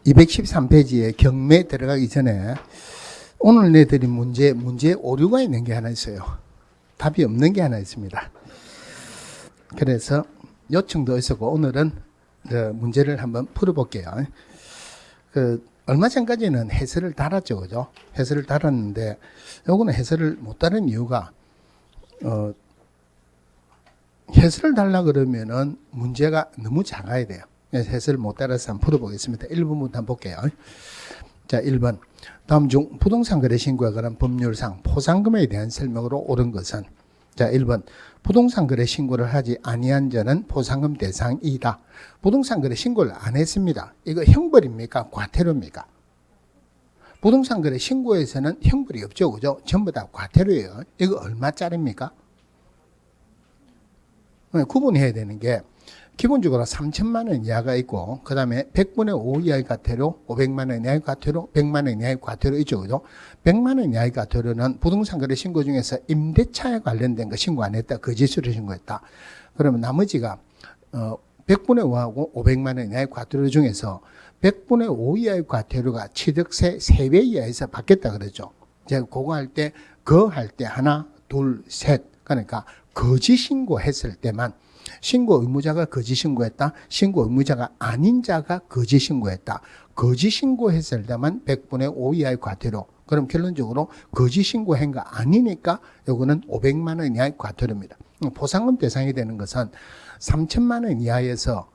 213페이지에 경매 들어가기 전에 오늘 내드린 문제에 오류가 있는 게 하나 있어요. 답이 없는 게 하나 있습니다. 그래서 요청도 있었고 오늘은 문제를 한번 풀어볼게요. 얼마 전까지는 해설을 달았죠, 그죠? 해설을 달았는데 요거는 해설을 못 달은 이유가 해설을 달라 그러면은 문제가 너무 작아야 돼요. 해설을 못 따라서 한번 풀어보겠습니다. 1번부터 한번 볼게요. 자, 1번. 다음 중 부동산 거래 신고에 관한 법률상 포상금에 대한 설명으로 옳은 것은? 자, 1번. 부동산 거래 신고를 하지 아니한 자는 포상금 대상이다. 부동산 거래 신고를 안 했습니다. 이거 형벌입니까? 과태료입니까? 부동산 거래 신고에서는 형벌이 없죠, 그죠? 전부 다 과태료예요. 이거 얼마짜리입니까? 구분해야 되는 게 기본적으로 3천만 원 이하가 있고 그 다음에 100분의 5 이하의 과태료, 500만 원 이하의 과태료, 100만 원 이하의 과태료 있죠, 그죠? 100만 원 이하의 과태료는 부동산 거래 신고 중에서 임대차에 관련된 거 신고 안 했다, 거짓으로 신고했다. 그러면 나머지가 100분의 5하고 500만 원 이하의 과태료 중에서 100분의 5 이하의 과태료가 취득세 3배 이하에서 받겠다 그러죠. 제가 그거 할 때 하나, 둘, 셋. 그러니까 거짓 신고했을 때만 신고 의무자가 거짓 신고했다. 신고 의무자가 아닌 자가 거짓 신고했다. 거짓 신고했을 때만 100분의 5 이하의 과태료. 그럼 결론적으로 거짓 신고한 거 아니니까 요거는 500만 원 이하의 과태료입니다. 포상금 대상이 되는 것은 3천만 원 이하에서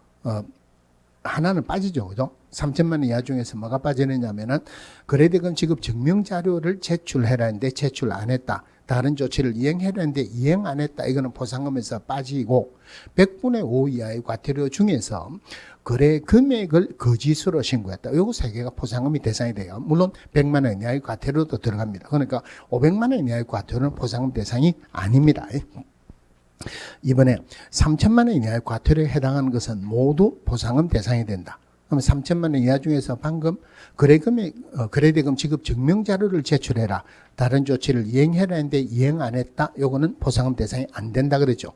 하나는 빠지죠, 그죠? 3천만 원 이하 중에서 뭐가 빠지느냐면은 거래대금 지급 증명 자료를 제출해라 했는데 제출 안 했다. 다른 조치를 이행해라 했는데 이행 안 했다. 이거는 포상금에서 빠지고 100분의 5 이하의 과태료 중에서 거래 금액을 거짓으로 신고했다. 요거 세 개가 포상금이 대상이 돼요. 물론 100만 원 이하의 과태료도 들어갑니다. 그러니까 500만 원 이하의 과태료는 포상금 대상이 아닙니다. 이번에 3천만 원 이하의 과태료에 해당하는 것은 모두 포상금 대상이 된다. 그러면 3천만 원 이하 중에서 방금 거래대금 지급 증명 자료를 제출해라. 다른 조치를 이행해라 했는데 이행 안 했다. 요거는 포상금 대상이 안 된다 그랬죠.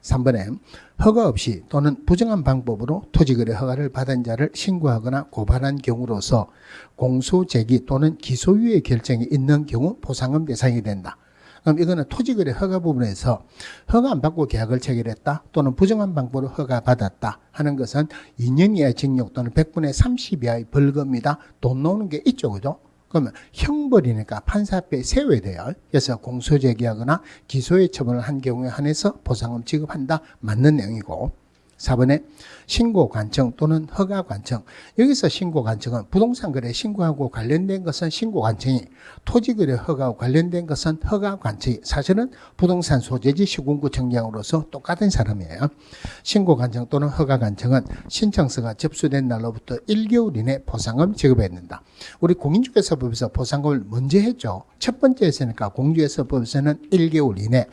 3번에 허가 없이 또는 부정한 방법으로 토지거래 허가를 받은 자를 신고하거나 고발한 경우로서 공소제기 또는 기소유예 결정이 있는 경우 포상금 대상이 된다. 그럼 이거는 토지거래 허가 부분에서 허가 안 받고 계약을 체결했다 또는 부정한 방법으로 허가 받았다 하는 것은 2년 이하의 징역 또는 100분의 30 이하의 벌금이다. 돈 나오는 게 있죠, 그죠? 그러면 형벌이니까 판사 앞에 세워야 돼요. 그래서 공소제기하거나 기소의 처분을 한 경우에 한해서 포상금 지급한다. 맞는 내용이고. 4번에 신고 관청 또는 허가 관청. 여기서 신고 관청은 부동산 거래 신고하고 관련된 것은 신고 관청이, 토지 거래 허가와 관련된 것은 허가 관청이, 사실은 부동산 소재지 시군구 청량으로서 똑같은 사람이에요. 신고 관청 또는 허가 관청은 신청서가 접수된 날로부터 1개월 이내 포상금 지급해야 된다. 우리 공인중개사법에서 포상금을 먼저 했죠. 첫 번째 했으니까 공인중개사법에서는 1개월 이내,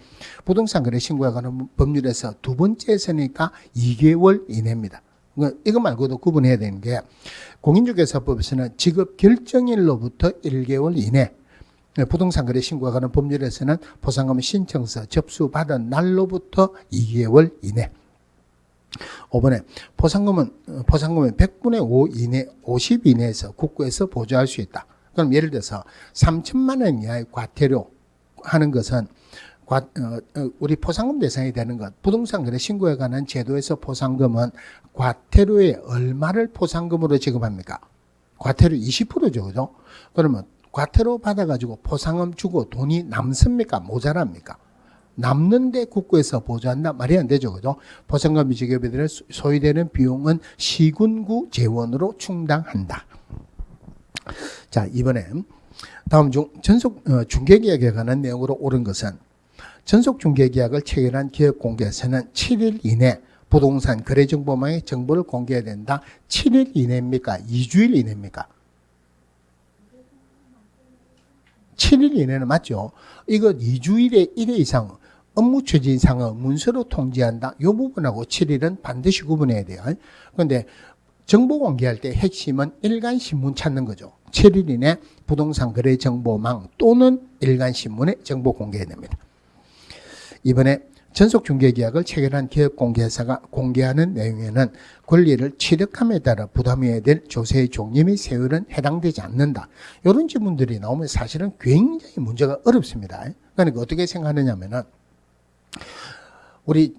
부동산 거래 신고에 관한 법률에서 두 번째 했으니까 2개월 이내입니다. 이거 말고도 구분해야 되는 게 공인중개사법에서는 지급 결정일로부터 1개월 이내, 부동산 거래 신고에 관한 법률에서는 포상금 신청서 접수받은 날로부터 2개월 이내. 5번에 포상금은 100분의 5 이내, 50 이내에서 국고에서 보조할 수 있다. 그럼 예를 들어서 3천만 원 이하의 과태료 하는 것은 우리 포상금 대상이 되는 것, 부동산 거래 신고에 관한 제도에서 포상금은 과태료의 얼마를 포상금으로 지급합니까? 과태료 20%죠, 그죠? 그러면 과태료 받아가지고 포상금 주고 돈이 남습니까? 모자랍니까? 남는데 국고에서 보조한다? 말이 안 되죠, 그죠? 포상금 지급에 대해 소요되는 비용은 시군구 재원으로 충당한다. 자, 이번에 다음 중 전속 중개계약에 관한 내용으로 옳은 것은? 전속 중개계약을 체결한 기업공개에서는 7일 이내 부동산 거래정보망의 정보를 공개해야 된다. 7일 이내입니까? 2주일 이내입니까? 7일 이내는 맞죠? 이거 2주일에 1회 이상 업무 추진상의 문서로 통지한다. 이 부분하고 7일은 반드시 구분해야 돼요. 그런데 정보 공개할 때 핵심은 일간신문 찾는 거죠. 7일 이내 부동산 거래정보망 또는 일간신문에 정보 공개해야 됩니다. 이번에 전속중개계약을 체결한 기업공개사가 공개하는 내용에는 권리를 취득함에 따라 부담해야 될 조세의 종류 및 세율은 해당되지 않는다. 이런 지문들이 나오면 사실은 굉장히 문제가 어렵습니다. 그러니까 어떻게 생각하느냐면은 우리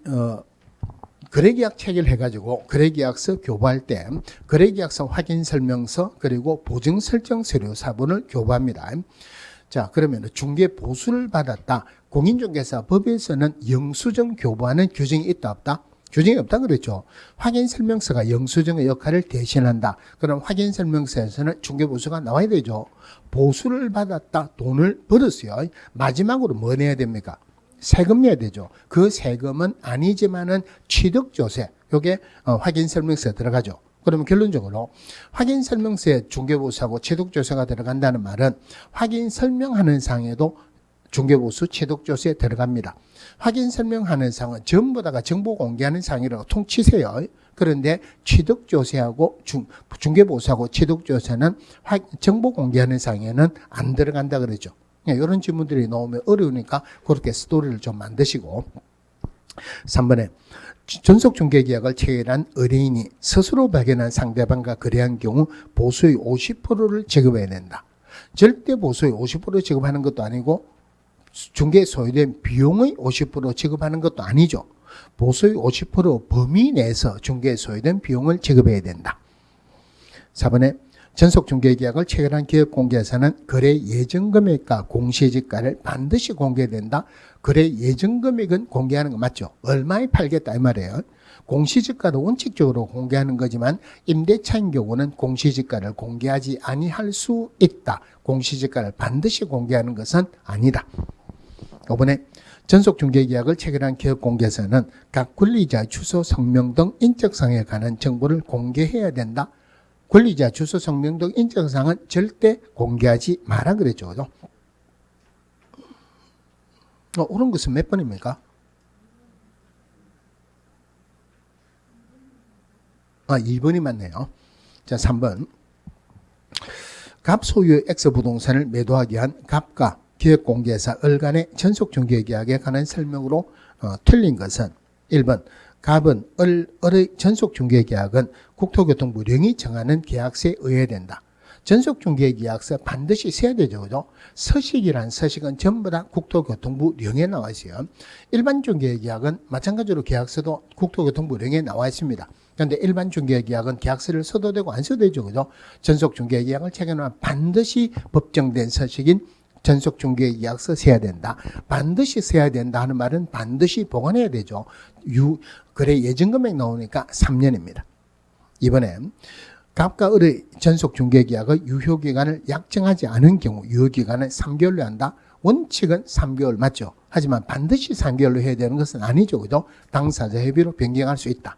거래계약 체결해가지고 거래계약서 교부할 때 거래계약서 확인설명서 그리고 보증설정서류 사본을 교부합니다. 자, 그러면 중개 보수를 받았다. 공인중개사 법에서는 영수증 교부하는 규정이 있다 없다? 규정이 없다 그랬죠. 확인설명서가 영수증의 역할을 대신한다. 그럼 확인설명서에서는 중개보수가 나와야 되죠. 보수를 받았다. 돈을 벌었어요. 마지막으로 뭐 내야 됩니까? 세금 내야 되죠. 그 세금은 아니지만은 취득조세. 요게 확인설명서에 들어가죠. 그러면 결론적으로 확인설명서에 중개보수하고 취득조세가 들어간다는 말은 확인설명하는 상에도 중개보수 취득조세에 들어갑니다. 확인설명하는 상은 전부 다가 정보 공개하는 상이라고 통치세요. 그런데 취득조세하고 중개보수하고 취득조세는 정보 공개하는 상에는 안 들어간다 그러죠. 이런 질문들이 나오면 어려우니까 그렇게 스토리를 좀 만드시고 3번에 전속중개계약을 체결한 의뢰인이 스스로 발견한 상대방과 거래한 경우 보수의 50%를 지급해야 된다. 절대 보수의 50% 지급하는 것도 아니고 중개에 소요된 비용의 50% 지급하는 것도 아니죠. 보수의 50% 범위 내에서 중개에 소요된 비용을 지급해야 된다. 4번에 전속중개계약을 체결한 기업공개사는 거래 예정금액과 공시지가를 반드시 공개된다. 거래 예정금액은 공개하는 거 맞죠? 얼마에 팔겠다 이 말이에요. 공시지가도 원칙적으로 공개하는 거지만 임대차인 경우는 공시지가를 공개하지 아니할 수 있다. 공시지가를 반드시 공개하는 것은 아니다. 5번에 전속중개계약을 체결한 기업공개사는 각 권리자 주소 성명 등 인적사항에 관한 정보를 공개해야 된다. 권리자 주소 성명 등 인적사항은 절대 공개하지 마라 그랬죠. 그죠? 옳은 것은 몇 번입니까? 2번이 맞네요. 자, 3번. 갑 소유의 X부동산을 매도하기 위한 갑과 기업공개사 을간의 전속중개계약에 관한 설명으로 틀린 것은 1번. 갑은 을의 전속중개계약은 국토교통부 령이 정하는 계약서에 의해야 된다. 전속중개계약서 반드시 써야 되죠. 그죠? 서식이란 서식은 전부 다 국토교통부 령에 나와 있어요. 일반 중개계약은 마찬가지로 계약서도 국토교통부 령에 나와 있습니다. 그런데 일반 중개계약은 계약서를 써도 되고 안 써도 되죠. 그죠? 전속중개계약을 체결하면 반드시 법정된 서식인 전속중개계약서 써야 된다. 반드시 써야 된다 하는 말은 반드시 보관해야 되죠. 거래 예정금액 나오니까 3년입니다. 이번에 갑과 을의 전속중개계약의 유효기간을 약정하지 않은 경우 유효기간은 3개월로 한다. 원칙은 3개월 맞죠. 하지만 반드시 3개월로 해야 되는 것은 아니죠. 그죠? 당사자 협의로 변경할 수 있다.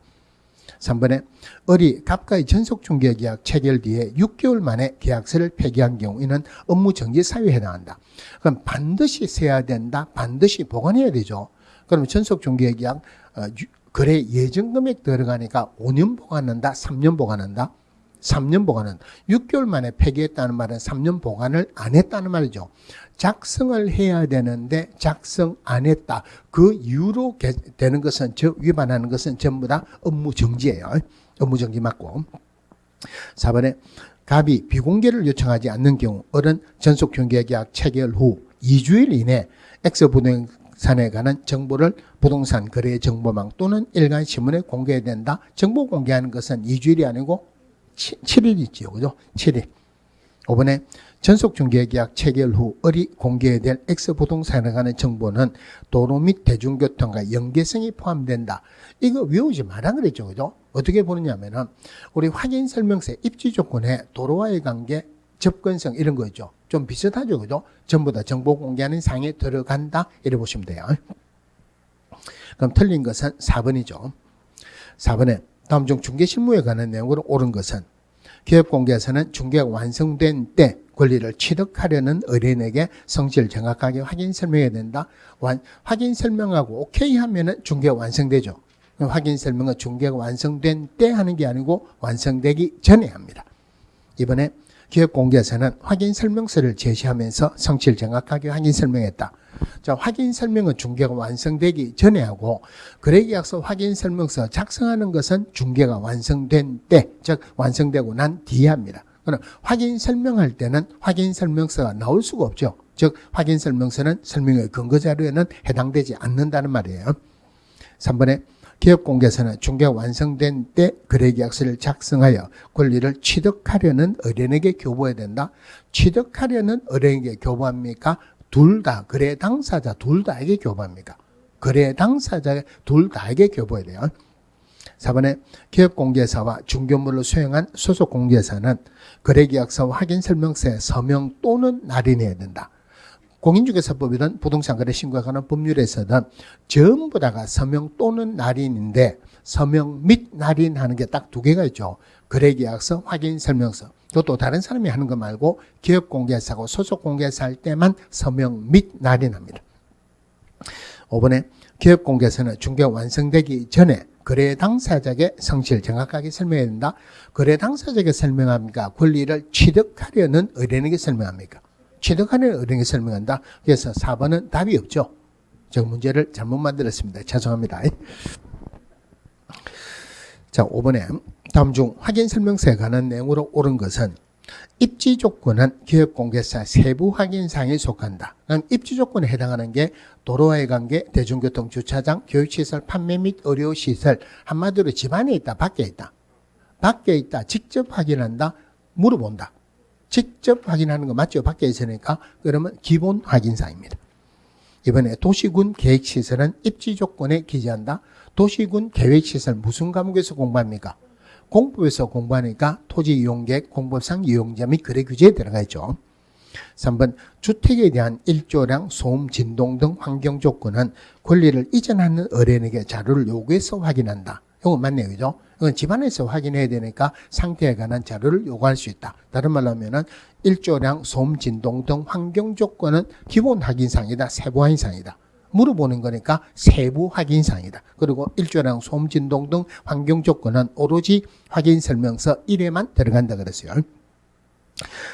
3번에 을이 갑과의 전속중개계약 체결 뒤에 6개월 만에 계약서를 폐기한 경우 이는 업무정지 사유에 해당한다. 그럼 반드시 써야 된다. 반드시 보관해야 되죠. 그러면 전속중개계약 거래 예정금액 들어가니까 5년 보관한다. 3년 보관한다. 3년 보관은 6개월 만에 폐기했다는 말은 3년 보관을 안 했다는 말이죠. 작성을 해야 되는데 작성 안 했다. 그 이유로 되는 것은 위반하는 것은 전부 다 업무정지예요. 업무정지 맞고. 4번에 갑이 비공개를 요청하지 않는 경우 을은 전속중개계약 체결 후 2주일 이내 X부동산에 관한 정보를 부동산 거래 정보망 또는 일간신문에 공개해야 된다. 정보 공개하는 것은 2주일이 아니고 7일 있지요. 그죠? 7일. 5번에 전속중개계약 체결 후 을이 공개해야 될 X부동산에 관한 정보는 도로 및 대중교통과 연계성이 포함된다. 이거 외우지 마라 그랬죠. 그죠? 어떻게 보느냐면은 우리 확인설명서의 입지조건에 도로와의 관계, 접근성 이런 거 있죠. 좀 비슷하죠. 그죠? 전부 다 정보 공개하는 상에 들어간다. 이래 보시면 돼요. 그럼 틀린 것은 4번이죠. 4번에 다음 중 중개실무에 관한 내용으로 옳은 것은 기업공개사는 중개가 완성된 때 권리를 취득하려는 의뢰인에게 성질을 정확하게 확인 설명해야 된다. 확인 설명하고 오케이 하면은 중개가 완성되죠. 확인 설명은 중개가 완성된 때 하는 게 아니고 완성되기 전에 합니다. 이번에 기업공개에서는 확인 설명서를 제시하면서 성취를 정확하게 확인 설명했다. 자, 확인 설명은 중개가 완성되기 전에 하고 거래계약서 확인 설명서 작성하는 것은 중개가 완성된 때, 즉 완성되고 난 뒤에 합니다. 그럼 확인 설명할 때는 확인 설명서가 나올 수가 없죠. 즉 확인 설명서는 설명의 근거 자료에는 해당되지 않는다는 말이에요. 3번에 기업공개에서는 중개가 완성된 때 거래계약서를 작성하여 권리를 취득하려는 의뢰인에게 교부해야 된다. 취득하려는 의뢰인에게 교부합니까? 둘 다, 거래 당사자 둘 다에게 교부합니까? 거래 당사자 둘 다에게 교부해야 돼요. 4번에 기업공개사와 중개물을 수행한 소속공개사는 거래계약서와 확인설명서에 서명 또는 날인해야 된다. 공인중개사법이든 부동산 거래 신고에 관한 법률에서는 전부 다가 서명 또는 날인인데 서명 및 날인하는 게 딱 두 개가 있죠. 거래계약서, 확인설명서. 그것도 다른 사람이 하는 거 말고 기업공개사하고 소속공개사 할 때만 서명 및 날인합니다. 5번에 기업공개서는 중개가 완성되기 전에 거래 당사자에게 성질을 정확하게 설명해야 된다. 거래 당사자에게 설명합니까? 권리를 취득하려는 의뢰인에게 설명합니까? 취득하려는 의뢰인에게 설명한다. 그래서 4번은 답이 없죠. 저 문제를 잘못 만들었습니다. 죄송합니다. 자, 5번에 다음 중 확인 설명서에 관한 내용으로 옳은 것은 입지 조건은 기업공개사 세부 확인사항에 속한다. 그럼 입지 조건에 해당하는 게 도로와의 관계, 대중교통, 주차장, 교육시설, 판매 및 의료시설, 한마디로 집 안에 있다, 밖에 있다. 밖에 있다, 직접 확인한다, 물어본다. 직접 확인하는 거 맞죠? 밖에 있으니까. 그러면 기본 확인사항입니다. 이번에 도시군 계획시설은 입지 조건에 기재한다. 도시군 계획시설 무슨 과목에서 공부합니까? 공법에서 공부하니까 토지 이용계획, 공법상 이용자 및 거래 규제에 들어가 있죠. 3번 주택에 대한 일조량, 소음, 진동 등 환경 조건은 권리를 이전하는 의뢰인에게 자료를 요구해서 확인한다. 이건 맞네요. 그죠? 이건 집안에서 확인해야 되니까 상태에 관한 자료를 요구할 수 있다. 다른 말로 하면은 일조량, 소음, 진동 등 환경 조건은 기본 확인사항이다. 세부 확인사항이다. 물어보는 거니까 세부 확인사항이다. 그리고 일조량, 소음, 진동 등 환경 조건은 오로지 확인설명서 1에만 들어간다 그랬어요.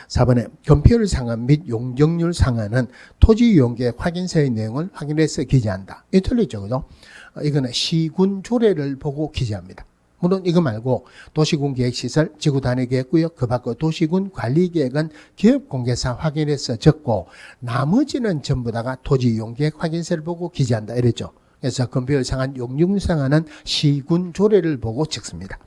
4번에 건폐율 상한 및 용적률 상한은 토지 이용계획 확인서의 내용을 확인해서 기재한다. 이 틀리죠. 그죠? 이거는 시군 조례를 보고 기재합니다. 물론 이거 말고 도시군 계획시설, 지구 단위 계획구역, 그 밖의 도시군 관리계획은 기업공개사 확인해서 적고 나머지는 전부 다가 토지 이용계획 확인서를 보고 기재한다 이랬죠. 그래서 건폐율 상한, 용적률 상한은 시군 조례를 보고 적습니다.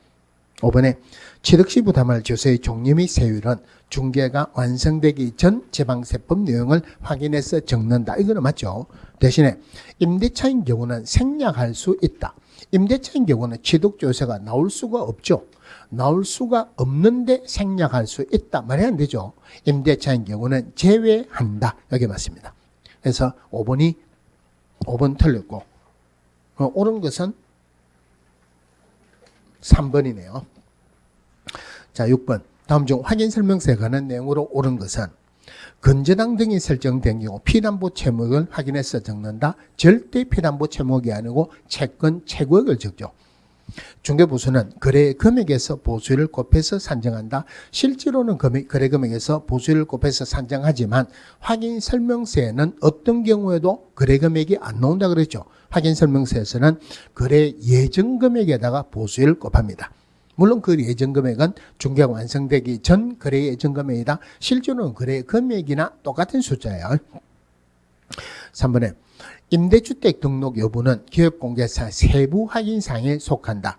5번에 취득시 부담할 주소의 종류 및 세율은 중개가 완성되기 전 지방세법 내용을 확인해서 적는다. 이거는 맞죠. 대신에 임대차인 경우는 생략할 수 있다. 임대차인 경우는 취득조서가 나올 수가 없죠. 나올 수가 없는데 생략할 수 있다. 말이 안 되죠. 임대차인 경우는 제외한다. 여기 맞습니다. 그래서 5번 틀렸고 옳은 것은 3번이네요. 자, 6번. 다음 중 확인설명서에 관한 내용으로 옳은 것은 건저당 등이 설정된 경우 피담보 채무액을 확인해서 적는다. 절대 피담보 채무액이 아니고 채권 최고액을 적죠. 중개보수는 거래 금액에서 보수율을 곱해서 산정한다. 실제로는 거래 금액에서 보수율을 곱해서 산정하지만 확인설명서에는 어떤 경우에도 거래 금액이 안 나온다 그랬죠. 확인설명서에서는 거래 예정 금액에다가 보수율을 곱합니다. 물론 그 예정 금액은 중개가 완성되기 전 거래 예정 금액이다. 실제로는 거래 금액이나 똑같은 숫자예요. 3번에 임대주택 등록 여부는 기업공개사 세부 확인사항에 속한다.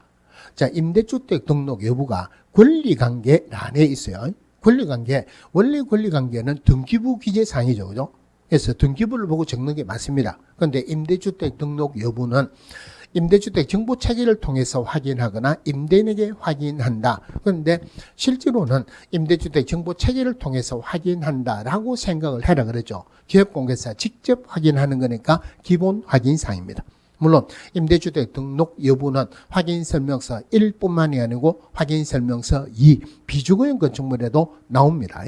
자, 임대주택 등록 여부가 권리관계란에 있어요. 권리관계, 원래 권리관계는 등기부 기재사항이죠. 그죠? 그래서 등기부를 보고 적는 게 맞습니다. 그런데 임대주택 등록 여부는 임대주택 정보체계를 통해서 확인하거나 임대인에게 확인한다. 그런데 실제로는 임대주택 정보체계를 통해서 확인한다라고 생각을 해라 그랬죠. 기업공개사 직접 확인하는 거니까 기본 확인사항입니다. 물론 임대주택 등록 여부는 확인설명서 1뿐만이 아니고 확인설명서 2, 비주거용 건축물에도 나옵니다.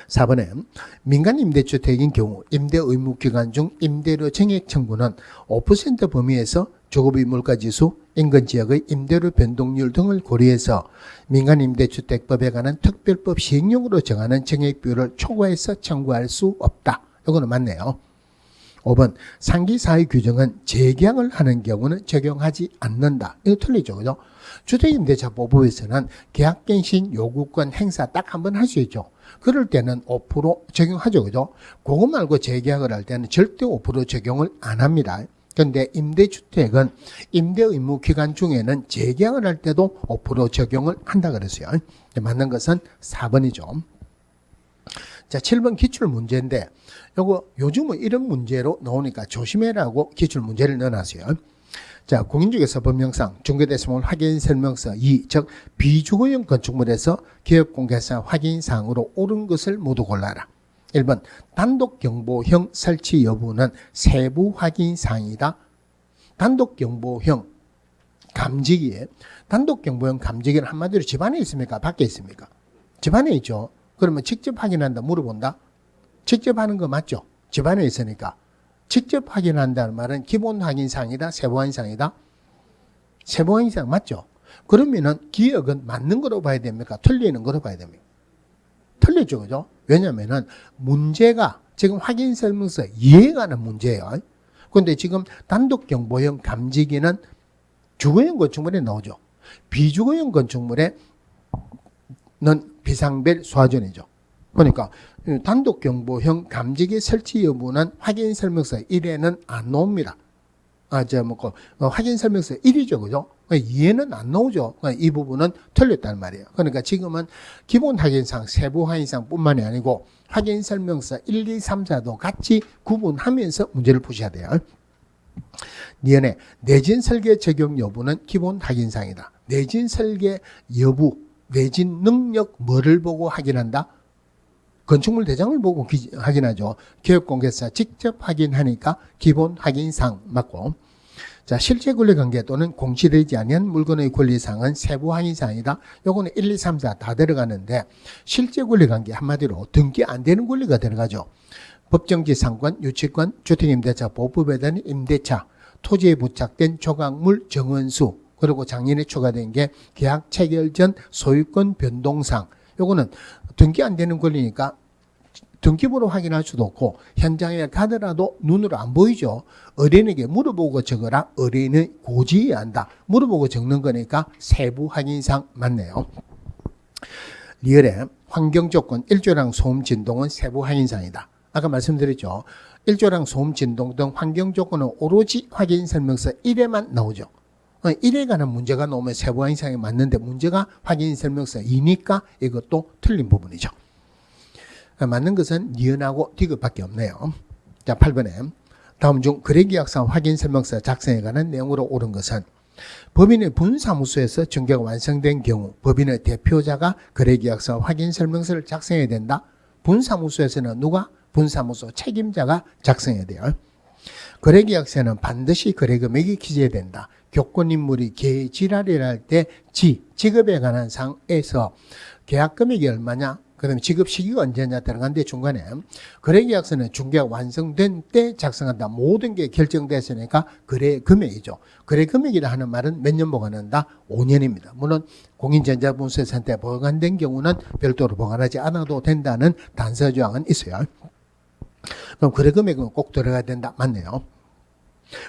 4번에 민간 임대주택인 경우 임대 의무 기간 중 임대료 증액 청구는 5% 범위에서 주거비 물가지수, 인근지역의 임대료 변동률 등을 고려해서 민간임대주택법에 관한 특별법 시행령으로 정하는 정액비율을 초과해서 청구할 수 없다. 이거는 맞네요. 5번 상기사의 규정은 재계약을 하는 경우는 적용하지 않는다. 이거 틀리죠. 그죠? 주택임대차보호법에서는 계약갱신 요구권 행사 딱 한 번 할 수 있죠. 그럴 때는 5% 적용하죠. 그죠? 그거 말고 재계약을 할 때는 절대 5% 적용을 안 합니다. 그런데 임대주택은 임대의무 기간 중에는 재계약을 할 때도 5% 적용을 한다 그랬어요. 맞는 것은 4번이죠. 자, 7번 기출문제인데 요거 요즘은 이런 문제로 나오니까 조심해라고 기출문제를 넣어놨어요. 자, 공인중개사법령상 중개대상물 확인설명서 2, 즉 비주거용 건축물에서 기업공개사 확인사항으로 옳은 것을 모두 골라라. 1번 단독경보형 설치 여부는 세부 확인사항이다. 단독경보형 감지기에 단독경보형 감지기는 한마디로 집안에 있습니까? 밖에 있습니까? 집안에 있죠. 그러면 직접 확인한다 물어본다? 직접 하는 거 맞죠? 집안에 있으니까. 직접 확인한다는 말은 기본 확인사항이다? 세부 확인사항이다? 세부 확인사항 맞죠? 그러면은 기억은 맞는 거로 봐야 됩니까? 틀리는 거로 봐야 됩니까? 틀리죠. 그죠? 왜냐면은 문제가 지금 확인설명서 이해가 하는 문제예요. 그런데 지금 단독경보형 감지기는 주거용 건축물에 나오죠. 비주거용 건축물에는 비상벨 소화전이죠. 그러니까 단독경보형 감지기 설치 여부는 확인설명서 1에는 안 나옵니다. 확인설명서 1이죠. 그죠? 이해는 안 나오죠. 이 부분은 틀렸단 말이에요. 그러니까 지금은 기본 확인사항, 세부 확인사항 뿐만이 아니고 확인설명서 1, 2, 3, 4도 같이 구분하면서 문제를 푸셔야 돼요. 니은의 내진 설계 적용 여부는 기본 확인사항이다. 내진 설계 여부, 내진 능력 뭐를 보고 확인한다? 건축물 대장을 보고 확인하죠. 기업공개사 직접 확인하니까 기본 확인사항 맞고. 자, 실제 권리관계 또는 공시되지 아니한 물건의 권리사항은 세부 확인사항이다. 요거는 1, 2, 3, 4 다 들어가는데 실제 권리관계 한마디로 등기 안 되는 권리가 들어가죠. 법정지상권, 유치권, 주택임대차 보호법에 대한 임대차, 토지에 부착된 조각물 정원수, 그리고 작년에 추가된 게 계약 체결 전 소유권 변동상. 요거는 등기 안 되는 권리니까 등기부로 확인할 수도 없고 현장에 가더라도 눈으로 안 보이죠. 의뢰인에게 물어보고 적어라. 의뢰인은 고지해야 한다. 물어보고 적는 거니까 세부 확인상 맞네요. 리얼의 환경조건, 일조량 소음 진동은 세부 확인상이다. 아까 말씀드렸죠. 일조량 소음 진동 등 환경조건은 오로지 확인설명서 1에만 나오죠. 1에 관한 문제가 나오면 세부 확인상이 맞는데 문제가 확인설명서 2니까 이것도 틀린 부분이죠. 맞는 것은 니은하고 디귿밖에 없네요. 자, 8번에 다음 중 거래계약서 확인설명서 작성에 관한 내용으로 옳은 것은 법인의 분사무소에서 중개가 완성된 경우 법인의 대표자가 거래계약서 확인설명서를 작성해야 된다. 분사무소에서는 누가? 분사무소 책임자가 작성해야 돼요. 거래계약서에는 반드시 거래금액이 기재해야 된다. 교권인물이 계지랄을 할 때 지급에 관한 사항에서 계약금액이 얼마냐, 그 다음에 지급 시기가 언제냐 들어간데 중간에 거래계약서는 중개가 완성된 때 작성한다. 모든 게 결정됐으니까 거래금액이죠. 거래금액이라 하는 말은 몇 년 보관한다? 5년입니다. 물론 공인전자분수센터에 보관된 경우는 별도로 보관하지 않아도 된다는 단서조항은 있어요. 그럼 거래금액은 꼭 들어가야 된다. 맞네요.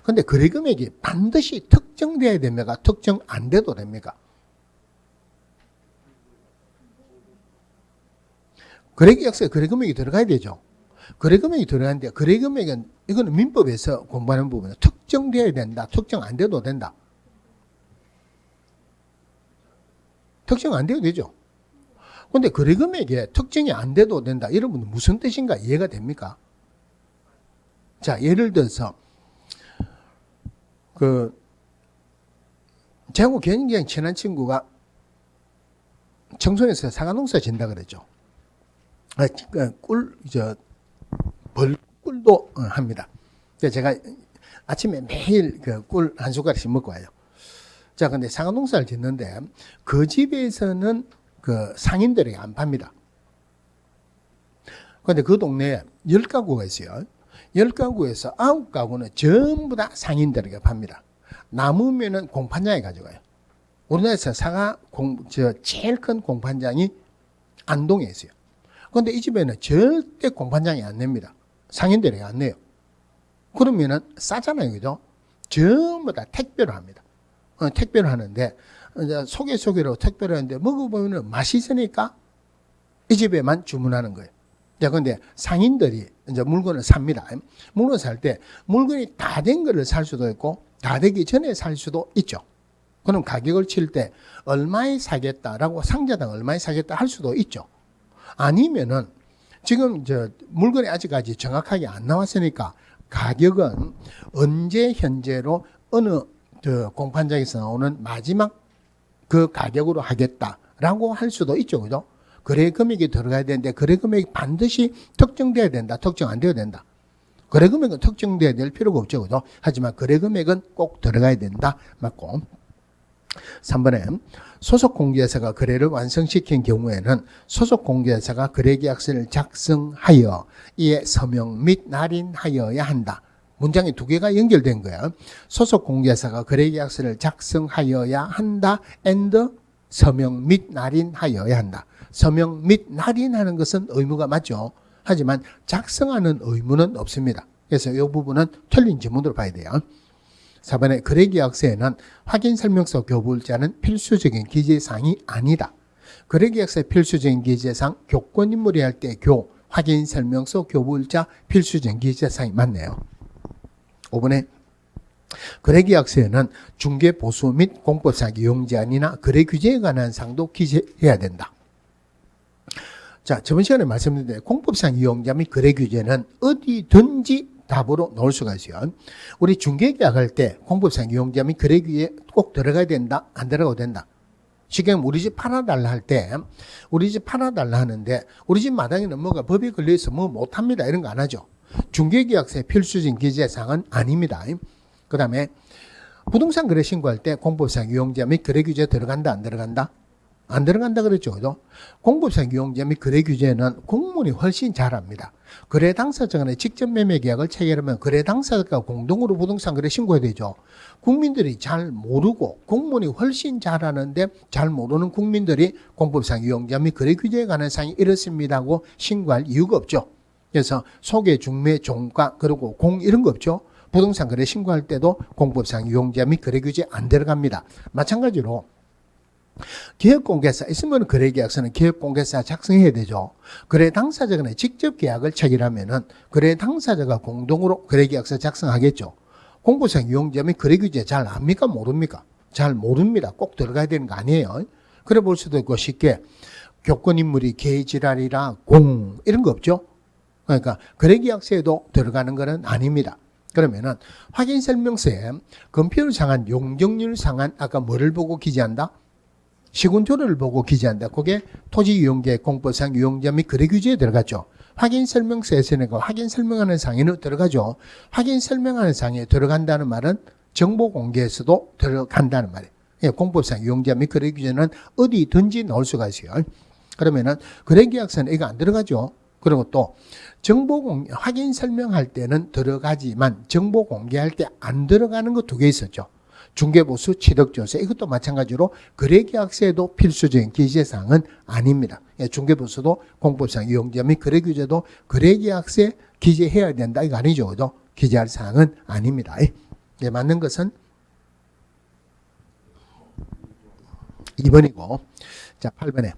그런데 거래금액이 반드시 특정돼야 됩니까? 특정 안 돼도 됩니까? 거래계약서에 거래금액이 들어가야 되죠. 거래금액이 들어가는데 거래금액은 이거는 민법에서 공부하는 부분은 특정돼야 된다. 특정 안 돼도 된다. 특정 안 돼도 되죠. 그런데 거래금액에 특정이 안 돼도 된다. 여러분 무슨 뜻인가 이해가 됩니까? 자, 예를 들어서 저하고 굉장히 친한 친구가 청송에서 사과농사 진다 그랬죠. 벌꿀도 합니다. 제가 아침에 매일 꿀 한 숟가락씩 먹고 와요. 자, 근데 사과농사를 짓는데 그 집에서는 상인들에게 안 팝니다. 근데 그 동네에 10가구가 있어요. 10가구에서 9가구는 전부 다 상인들에게 팝니다. 남으면은 공판장에 가져가요. 우리나라에서 제일 큰 공판장이 안동에 있어요. 그런데 이 집에는 절대 공판장이 안 냅니다. 상인들에게 안 내요. 그러면은 싸잖아요. 그죠? 전부 다 택배로 합니다. 택배로 하는데, 이제 소개로 택배로 하는데, 먹어보면은 맛있으니까 이 집에만 주문하는 거예요. 자, 근데 상인들이 이제 물건을 삽니다. 물건 살 때 물건이 다 된 거를 살 수도 있고, 다 되기 전에 살 수도 있죠. 그럼 가격을 칠 때 얼마에 사겠다라고 상자당 얼마에 사겠다 할 수도 있죠. 아니면은 지금 물건이 아직까지 정확하게 안 나왔으니까 가격은 언제 현재로 어느 공판장에서 나오는 마지막 그 가격으로 하겠다라고 할 수도 있죠. 그죠? 거래 금액이 들어가야 되는데 거래 금액이 반드시 특정돼야 된다. 특정 안 돼야 된다. 거래 금액은 특정돼야 될 필요가 없죠. 그죠? 하지만 거래 금액은 꼭 들어가야 된다. 맞고. 3번에 소속 공개사가 거래를 완성시킨 경우에는 소속 공개사가 거래계약서를 작성하여 이에 서명 및 날인하여야 한다. 문장이 두 개가 연결된 거야. 소속 공개사가 거래계약서를 작성하여야 한다. and 서명 및 날인하여야 한다. 서명 및 날인하는 것은 의무가 맞죠. 하지만 작성하는 의무는 없습니다. 그래서 이 부분은 틀린 지문으로 봐야 돼요. 4번에 거래계약서에는 확인설명서 교부일자는 필수적인 기재사항이 아니다. 거래계약서의 필수적인 기재사항, 교권인물이 할 때 확인설명서 교부일자 필수적인 기재사항이 맞네요. 5번에 거래계약서에는 중개보수 및 공법상 이용제한이나 거래규제에 관한 사항도 기재해야 된다. 자, 저번 시간에 말씀드린 공법상 이용자 및 거래규제는 어디든지 답으로 넣을 수가 있어요. 우리 중개계약할 때 공법상 이용자 및 거래규제에 꼭 들어가야 된다? 안 들어가도 된다? 지금 우리 집 팔아달라 할 때 우리 집 팔아달라 하는데 우리 집 마당에는 뭐가 법이 걸려있어 뭐 못합니다 이런 거 안 하죠. 중개계약서의 필수적인 기재사항은 아닙니다. 그 다음에 부동산 거래 신고할 때 공법상 이용자 및 거래규제 들어간다 안 들어간다? 안 들어간다 그랬죠. 그죠? 공법상 이용자 및 거래규제는 공무원이 훨씬 잘합니다. 거래 당사자 간에 직접 매매 계약을 체결하면 거래 당사자가 공동으로 부동산 거래 신고해야 되죠. 국민들이 잘 모르고 공무원이 훨씬 잘하는데 잘 모르는 국민들이 공법상 이용자 및 거래규제에 관한 사항이 이렇습니다 하고 신고할 이유가 없죠. 그래서 소개, 중매, 종가 그리고 공 이런 거 없죠. 부동산 거래 신고할 때도 공법상 이용자 및 거래규제 안 들어갑니다. 마찬가지로 계약공개사 있으면 거래계약서는 계약공개사 작성해야 되죠. 거래 당사자 간에 직접 계약을 체결하면은 거래 당사자가 공동으로 거래계약서 작성하겠죠. 공법상 이용자 및 거래규제 잘 압니까? 모릅니까? 잘 모릅니다. 꼭 들어가야 되는 거 아니에요. 그래 볼 수도 있고 쉽게 교권인물이 개지랄이라 공 이런 거 없죠. 그러니까 거래계약서에도 들어가는 거는 아닙니다. 그러면은 확인설명서에 금표를 상한 용적률 상한 아까 뭐를 보고 기재한다? 시군조를 보고 기재한다. 그게 토지이용계획 공법상 이용자 및 거래규제에 들어갔죠. 확인설명서에서는 그 확인설명하는 사항에는 들어가죠. 확인설명하는 사항에 들어간다는 말은 정보공개에서도 들어간다는 말이에요. 공법상 이용자 및 거래규제는 어디든지 넣을 수가 있어요. 그러면은 거래계약서는 이거 안 들어가죠. 그리고 또 확인 설명할 때는 들어가지만 정보 공개할 때 안 들어가는 거 두 개 있었죠. 중개보수 취득조세 이것도 마찬가지로 거래계약서에도 필수적인 기재사항은 아닙니다. 중개보수도 공법상 이용자 및 거래규제도 거래계약서에 기재해야 된다 이거 아니죠. 그죠? 기재할 사항은 아닙니다. 맞는 것은 2번이고 자 8번에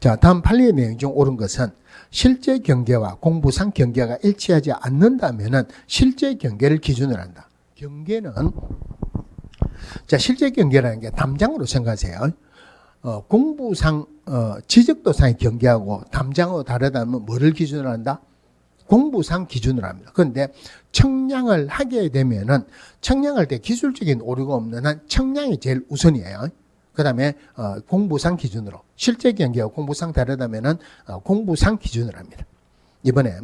자 다음 판례의 내용 중 옳은 것은 실제 경계와 공부상 경계가 일치하지 않는다면은 실제 경계를 기준으로 한다. 경계는 자 실제 경계라는 게 담장으로 생각하세요. 공부상 지적도상의 경계하고 담장하고 다르다면 뭐를 기준으로 한다? 공부상 기준으로 합니다. 그런데 청량을 하게 되면은 청량할 때 기술적인 오류가 없는 한 청량이 제일 우선이에요. 그 다음에 공부상 기준으로 실제 경계와 공부상 다르다면은 공부상 기준으로 합니다. 이번에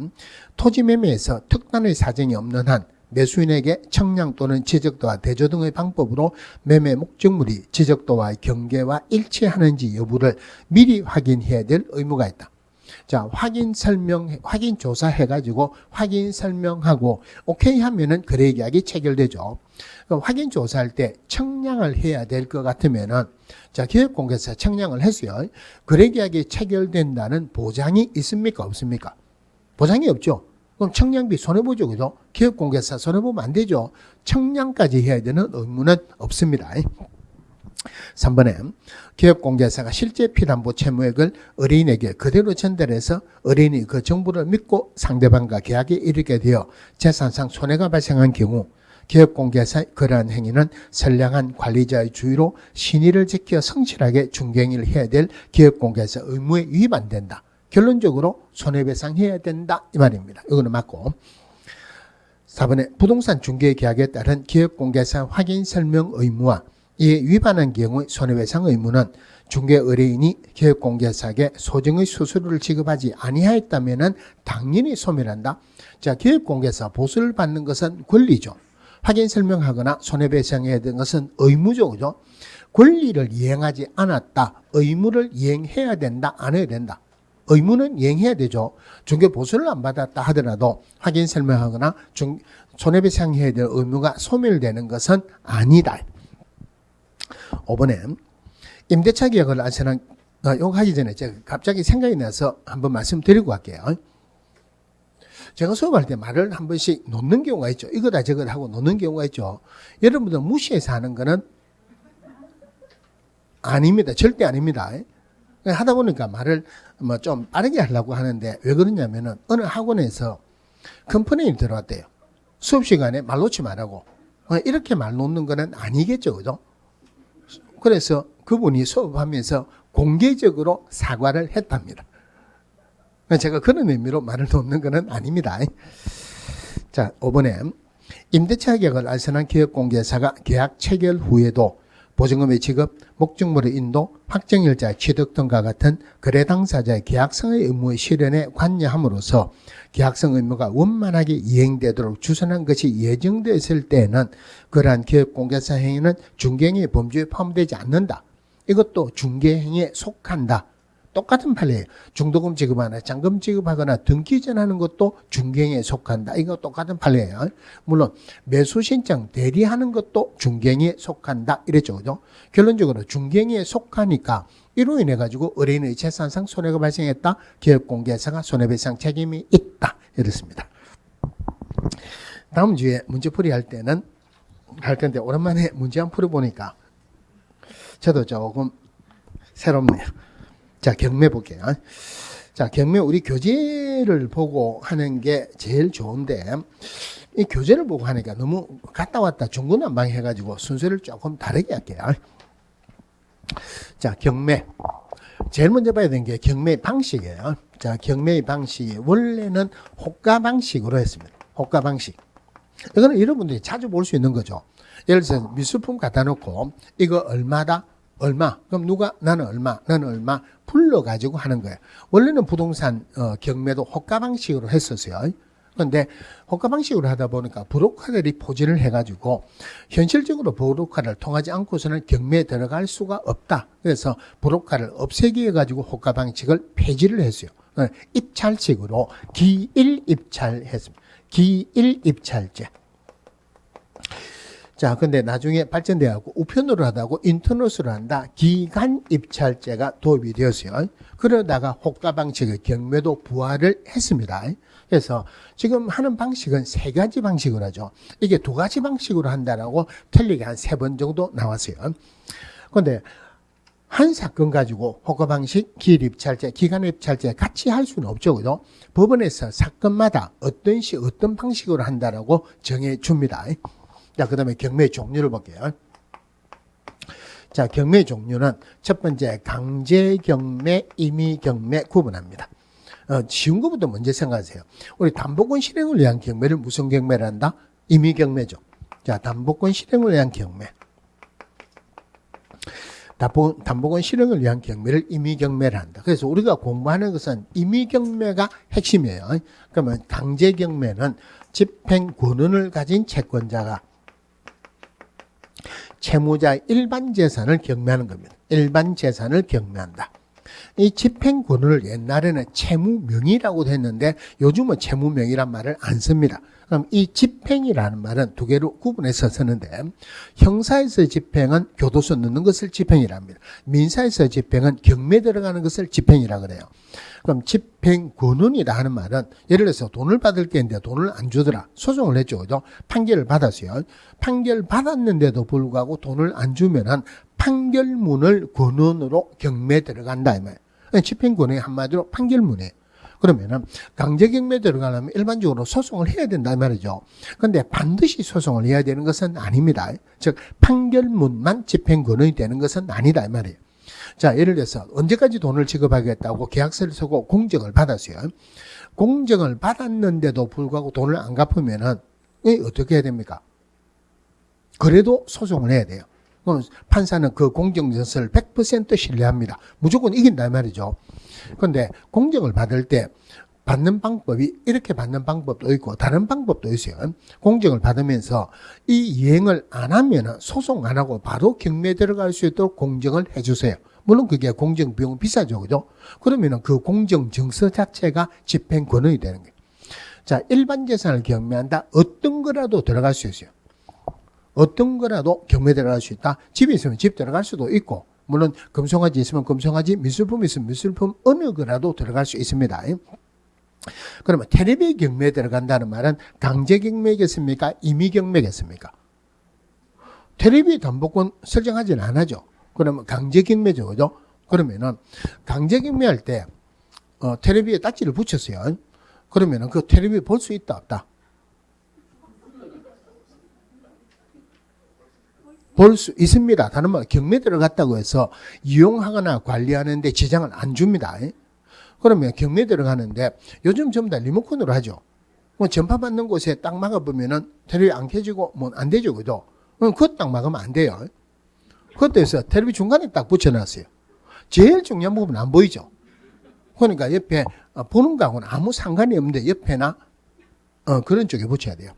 토지 매매에서 특단의 사정이 없는 한 매수인에게 청량 또는 지적도와 대조 등의 방법으로 매매 목적물이 지적도와 경계와 일치하는지 여부를 미리 확인해야 될 의무가 있다. 자, 확인 조사 해가지고 확인 설명하고 오케이 하면은 거래계약이 체결되죠. 그럼 확인 조사할 때 청량을 해야 될 것 같으면은 자, 기업공개사 청량을 했어요. 거래계약이 체결된다는 보장이 있습니까? 없습니까? 보장이 없죠. 그럼 청량비 손해보죠. 그죠? 기업공개사 손해보면 안 되죠. 청량까지 해야 되는 의무는 없습니다. 3번에 기업공개사가 실제 피담보 채무액을 의뢰인에게 그대로 전달해서 의뢰인이 그 정보를 믿고 상대방과 계약에 이르게 되어 재산상 손해가 발생한 경우 기업공개사의 그러한 행위는 선량한 관리자의 주의로 신의를 지켜 성실하게 중개행위를 해야 될 기업공개사 의무에 위반된다. 결론적으로 손해배상해야 된다 이 말입니다. 이거는 맞고 4번에 부동산 중개계약에 따른 기업공개사 확인 설명 의무와 이에 위반한 경우의 손해배상 의무는 중개 의뢰인이 기업공개사에게 소정의 수수료를 지급하지 아니하였다면 당연히 소멸한다. 자, 기업공개사 보수를 받는 것은 권리죠. 확인 설명하거나 손해배상해야 되는 것은 의무죠. 그죠? 권리를 이행하지 않았다. 의무를 이행해야 된다. 안 해야 된다. 의무는 이행해야 되죠. 중개 보수를 안 받았다 하더라도 확인 설명하거나 손해배상해야 될 의무가 소멸되는 것은 아니다. 5번에 임대차 계약을 알선한 이거 하기 전에 제가 갑자기 생각이 나서 한번 말씀드리고 갈게요. 제가 수업할 때 말을 한 번씩 놓는 경우가 있죠. 이거다 저거다 하고 놓는 경우가 있죠. 여러분들 무시해서 하는 거는 아닙니다. 절대 아닙니다. 하다 보니까 말을 뭐 좀 빠르게 하려고 하는데 왜 그러냐면은 어느 학원에서 컴플레인이 들어왔대요. 수업 시간에 말 놓지 말라고. 이렇게 말 놓는 거는 아니겠죠. 그죠? 그래서 그분이 수업하면서 공개적으로 사과를 했답니다. 제가 그런 의미로 말을 놓는 것은 아닙니다. 자, 5번에 임대차 계약을 알선한 기업공개사가 계약 체결 후에도 보증금의 지급, 목적물의 인도, 확정일자 취득 등과 같은 거래 당사자의 계약성의 의무의 실현에 관여함으로써 계약성 의무가 원만하게 이행되도록 주선한 것이 예정되었을 때에는 그러한 기업공개사 행위는 중개행위 범주에 포함되지 않는다. 이것도 중개행위에 속한다. 똑같은 판례예요. 중도금 지급하거나 잔금 지급하거나 등기 이전하는 것도 중개행위에 속한다. 이거 똑같은 판례예요. 물론 매수 신청 대리하는 것도 중개행위에 속한다. 이랬죠. 그죠? 결론적으로 중개행위에 속하니까 이로 인해 가지고 의뢰인의 재산상 손해가 발생했다. 기업공개사가 손해배상 책임이 있다. 이렇습니다. 다음 주에 문제풀이 할 때는 할 텐데 오랜만에 문제 한번 풀어보니까 저도 조금 새롭네요. 자, 경매 볼게요. 자, 경매 우리 교재를 보고 하는 게 제일 좋은데 이 교재를 보고 하니까 너무 갔다 왔다 중구난방 해가지고 순서를 조금 다르게 할게요. 자, 경매. 제일 먼저 봐야 되는 게 경매 방식이에요. 자, 경매의 방식이 원래는 호가 방식으로 했습니다. 호가 방식. 이거는 여러분들이 자주 볼 수 있는 거죠. 예를 들어서 미술품 갖다 놓고 이거 얼마다? 얼마? 그럼 누가 나는 얼마? 나는 얼마? 불러가지고 하는 거예요. 원래는 부동산 경매도 호가 방식으로 했었어요. 그런데 호가 방식으로 하다 보니까 브로커들이 포진을 해가지고 현실적으로 브로커를 통하지 않고서는 경매에 들어갈 수가 없다. 그래서 브로커를 없애기 해가지고 호가 방식을 폐지를 했어요. 입찰식으로 기일 입찰했습니다. 기일 입찰제. 자, 근데 나중에 발전돼갖고 우편으로 하다고 인터넷으로 한다. 기간 입찰제가 도입이 되었어요. 그러다가 호가 방식의 경매도 부활을 했습니다. 그래서 지금 하는 방식은 세 가지 방식으로 하죠. 이게 두 가지 방식으로 한다라고 틀리게 한 3번 정도 나왔어요. 그런데 한 사건 가지고 호가 방식, 기일 입찰제, 기간 입찰제 같이 할 수는 없죠. 그죠? 법원에서 사건마다 어떤 시, 어떤 방식으로 한다라고 정해 줍니다. 자, 그 다음에 경매 종류를 볼게요. 자, 경매 종류는 첫 번째 강제경매, 임의경매 구분합니다. 쉬운 것부터 먼저 생각하세요. 우리 담보권 실행을 위한 경매를 무슨 경매를 한다? 임의경매죠. 자, 담보권 실행을 위한 경매. 담보권 실행을 위한 경매를 임의경매를 한다. 그래서 우리가 공부하는 것은 임의경매가 핵심이에요. 그러면 강제경매는 집행 권한을 가진 채권자가 채무자의 일반 재산을 경매하는 겁니다. 일반 재산을 경매한다. 이 집행권을 옛날에는 채무명의라고 했는데 요즘은 채무명의란 말을 안 씁니다. 그럼 이 집행이라는 말은 두 개로 구분해서 쓰는데 형사에서 집행은 교도소 넣는 것을 집행이라 합니다. 민사에서 집행은 경매 들어가는 것을 집행이라 그래요. 그럼 집행권이라 하는 말은 예를 들어서 돈을 받을 게 있는데 돈을 안 주더라. 소송을 했죠. 그죠? 판결을 받았어요. 판결 받았는데도 불구하고 돈을 안 주면은 판결문을 권원으로 경매 들어간다 이 말이에요. 집행권이 한마디로 판결문이에요. 그러면은 강제경매 들어가려면 일반적으로 소송을 해야 된다 이 말이죠. 그런데 반드시 소송을 해야 되는 것은 아닙니다. 즉 판결문만 집행권이 되는 것은 아니다 이 말이에요. 자, 예를 들어서 언제까지 돈을 지급하겠다고 계약서를 쓰고 공증을 받았어요. 공증을 받았는데도 불구하고 돈을 안 갚으면은 어떻게 해야 됩니까? 그래도 소송을 해야 돼요. 판사는 그 공증서를 100% 신뢰합니다. 무조건 이긴다 이 말이죠. 그런데 공증을 받을 때 받는 방법이 이렇게 받는 방법도 있고 다른 방법도 있어요. 공증을 받으면서 이 이행을 안 하면 소송 안 하고 바로 경매에 들어갈 수 있도록 공증을 해주세요. 물론 그게 공증 비용은 비싸죠. 그죠? 그러면 그 공증 증서 자체가 집행권이 되는 거예요. 자, 일반 재산을 경매한다. 어떤 거라도 들어갈 수 있어요. 어떤 거라도 경매 들어갈 수 있다. 집이 있으면 집 들어갈 수도 있고 물론 금송아지 있으면 금송아지, 미술품 있으면 미술품 어느 거라도 들어갈 수 있습니다. 그러면 테레비 경매에 들어간다는 말은 강제 경매겠습니까? 임의 경매겠습니까? 테레비 담보권 설정하지는 않아죠. 그러면 강제 경매죠. 그죠? 그러면은 강제 경매할 때 테레비에 딱지를 붙였어요. 그러면은 그 테레비 볼 수 있다 없다? 볼 수 있습니다. 다른 말 경매 들어갔다고 해서 이용하거나 관리하는데 지장을 안 줍니다. 그러면 경매 들어가는데 요즘 전부 다 리모컨으로 하죠. 뭐 전파 받는 곳에 딱 막아보면은 테레비 안 켜지고 뭐 안 되죠. 그죠? 그거 딱 막으면 안 돼요. 그것도 해서 테레비 중간에 딱 붙여놨어요. 제일 중요한 부분은 안 보이죠. 그러니까 옆에 보는 거하고는 아무 상관이 없는데 옆에나 그런 쪽에 붙여야 돼요.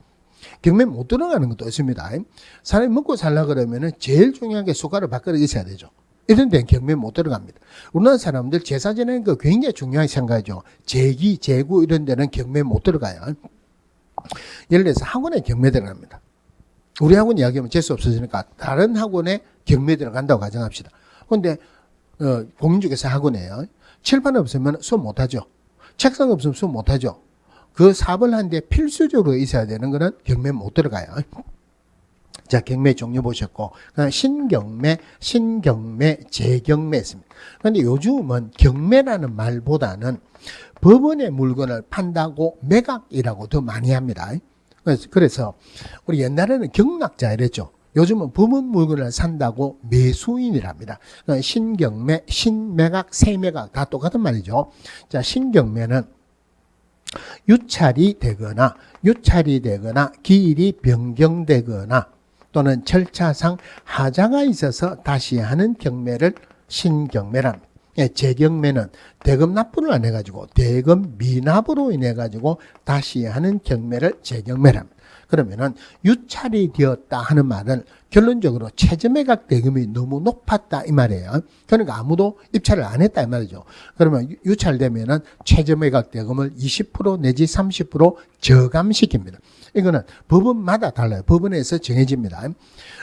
경매 못 들어가는 것도 있습니다. 사람이 먹고 살라 그러면은 제일 중요한 게 숟가락 밥그릇 있어야 되죠. 이런 데는 경매 못 들어갑니다. 우리나라 사람들 제사 지내는 거 굉장히 중요하게 생각하죠. 제기, 제구 이런 데는 경매 못 들어가요. 예를 들어서 학원에 경매 들어갑니다. 우리 학원 이야기하면 재수 없어지니까 다른 학원에 경매 들어간다고 가정합시다. 그런데 공인중개사 학원이에요. 칠판 없으면 수업 못하죠. 책상 없으면 수업 못하죠. 그 사업을 하는데 필수적으로 있어야 되는 거는 경매 못 들어가요. 자, 경매 종류 보셨고, 신경매, 재경매 있습니다. 그런데 요즘은 경매라는 말보다는 법원의 물건을 판다고 매각이라고 더 많이 합니다. 그래서 우리 옛날에는 경락자 이랬죠. 요즘은 법원 물건을 산다고 매수인이랍니다. 신경매, 신매각, 세매각 다 똑같은 말이죠. 자, 신경매는 유찰이 되거나 기일이 변경되거나 또는 절차상 하자가 있어서 다시 하는 경매를 신경매랍니다. 재경매는 대금 납부를 안 해가지고 대금 미납으로 인해가지고 다시 하는 경매를 재경매랍니다. 그러면은 유찰이 되었다 하는 말은 결론적으로 최저매각 대금이 너무 높았다 이 말이에요. 그러니까 아무도 입찰을 안 했다 이 말이죠. 그러면 유찰되면은 최저매각 대금을 20% 내지 30% 저감시킵니다. 이거는 법원마다 달라요. 법원에서 정해집니다.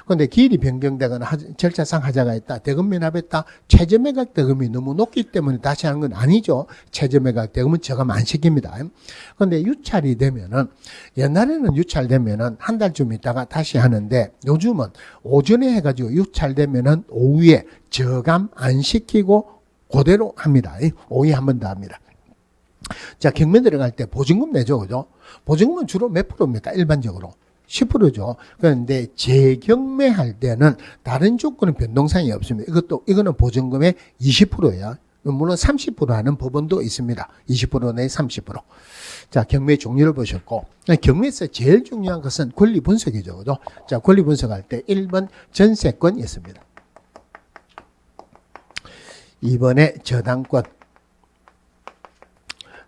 그런데 기일이 변경되거나 절차상 하자가 있다, 대금 미납했다, 최저매각 대금이 너무 높기 때문에 다시 하는 건 아니죠. 최저매각 대금은 저감 안 시킵니다. 그런데 유찰이 되면은 옛날에는 유찰되면은 한 달쯤 있다가 다시 하는데 요즘은 오전에 해가지고 유찰되면은 오후에 저감 안 시키고 그대로 합니다. 오후에 한 번 더 합니다. 자, 경매 들어갈 때 보증금 내죠. 그죠? 보증금은 주로 몇 프로입니까? 일반적으로 10%죠. 그런데 재경매할 때는 다른 조건은 변동사항이 없습니다. 이거는 보증금의 20%예요. 물론 30% 하는 법원도 있습니다. 20% 내 30%. 자, 경매 종류를 보셨고, 경매에서 제일 중요한 것은 권리 분석이죠. 그죠? 자, 권리 분석할 때 1번 전세권이 있습니다. 2번에 저당권,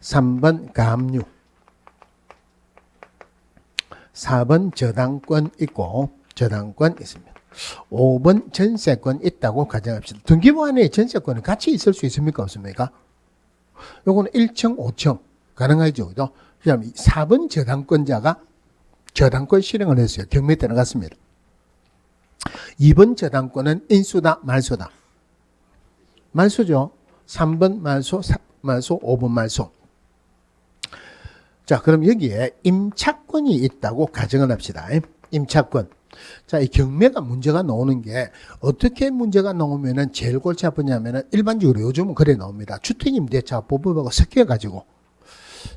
3번 가압류, 4번 저당권 있고 저당권 있습니다. 5번 전세권 있다고 가정합시다. 등기부 안에 전세권은 같이 있을 수 있습니까? 없습니까? 요거는 1층, 5층 가능하죠. 그죠? 그다음 4번 저당권자가 저당권 실행을 했어요. 경매에 들어갔습니다. 2번 저당권은 인수다, 말소다. 말소죠. 3번 말소, 5번 말소. 자, 그럼 여기에 임차권이 있다고 가정을 합시다. 임차권. 자, 이 경매가 문제가 나오는 게 어떻게 문제가 나오면은 제일 골치 아프냐면은 일반적으로 요즘은 그래 나옵니다. 주택임대차 보법하고 섞여가지고.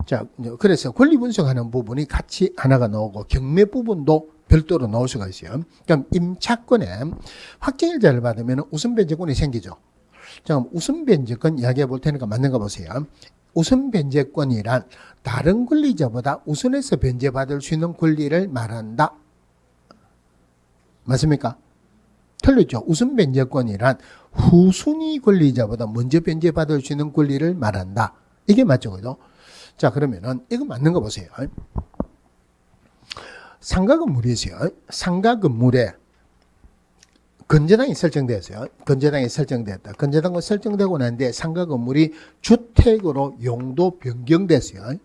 자, 그래서 권리 분석하는 부분이 같이 하나가 나오고 경매 부분도 별도로 나올 수가 있어요. 그럼 임차권에 확정일자를 받으면 우선 변제권이 생기죠. 자, 그럼 우선 변제권 이야기해 볼 테니까 맞는가 보세요. 우선 변제권이란 다른 권리자보다 우선해서 변제받을 수 있는 권리를 말한다. 맞습니까? 틀렸죠. 우선 변제권이란 후순위 권리자보다 먼저 변제받을 수 있는 권리를 말한다. 이게 맞죠. 그죠? 자, 그러면은 이거 맞는 거 보세요. 상가 건물이 있어요. 상가 건물에 건재당이 설정되었어요. 건재당이 설정됐다. 건재당이 설정되고 난 뒤에 상가 건물이 주택으로 용도 변경됐어요.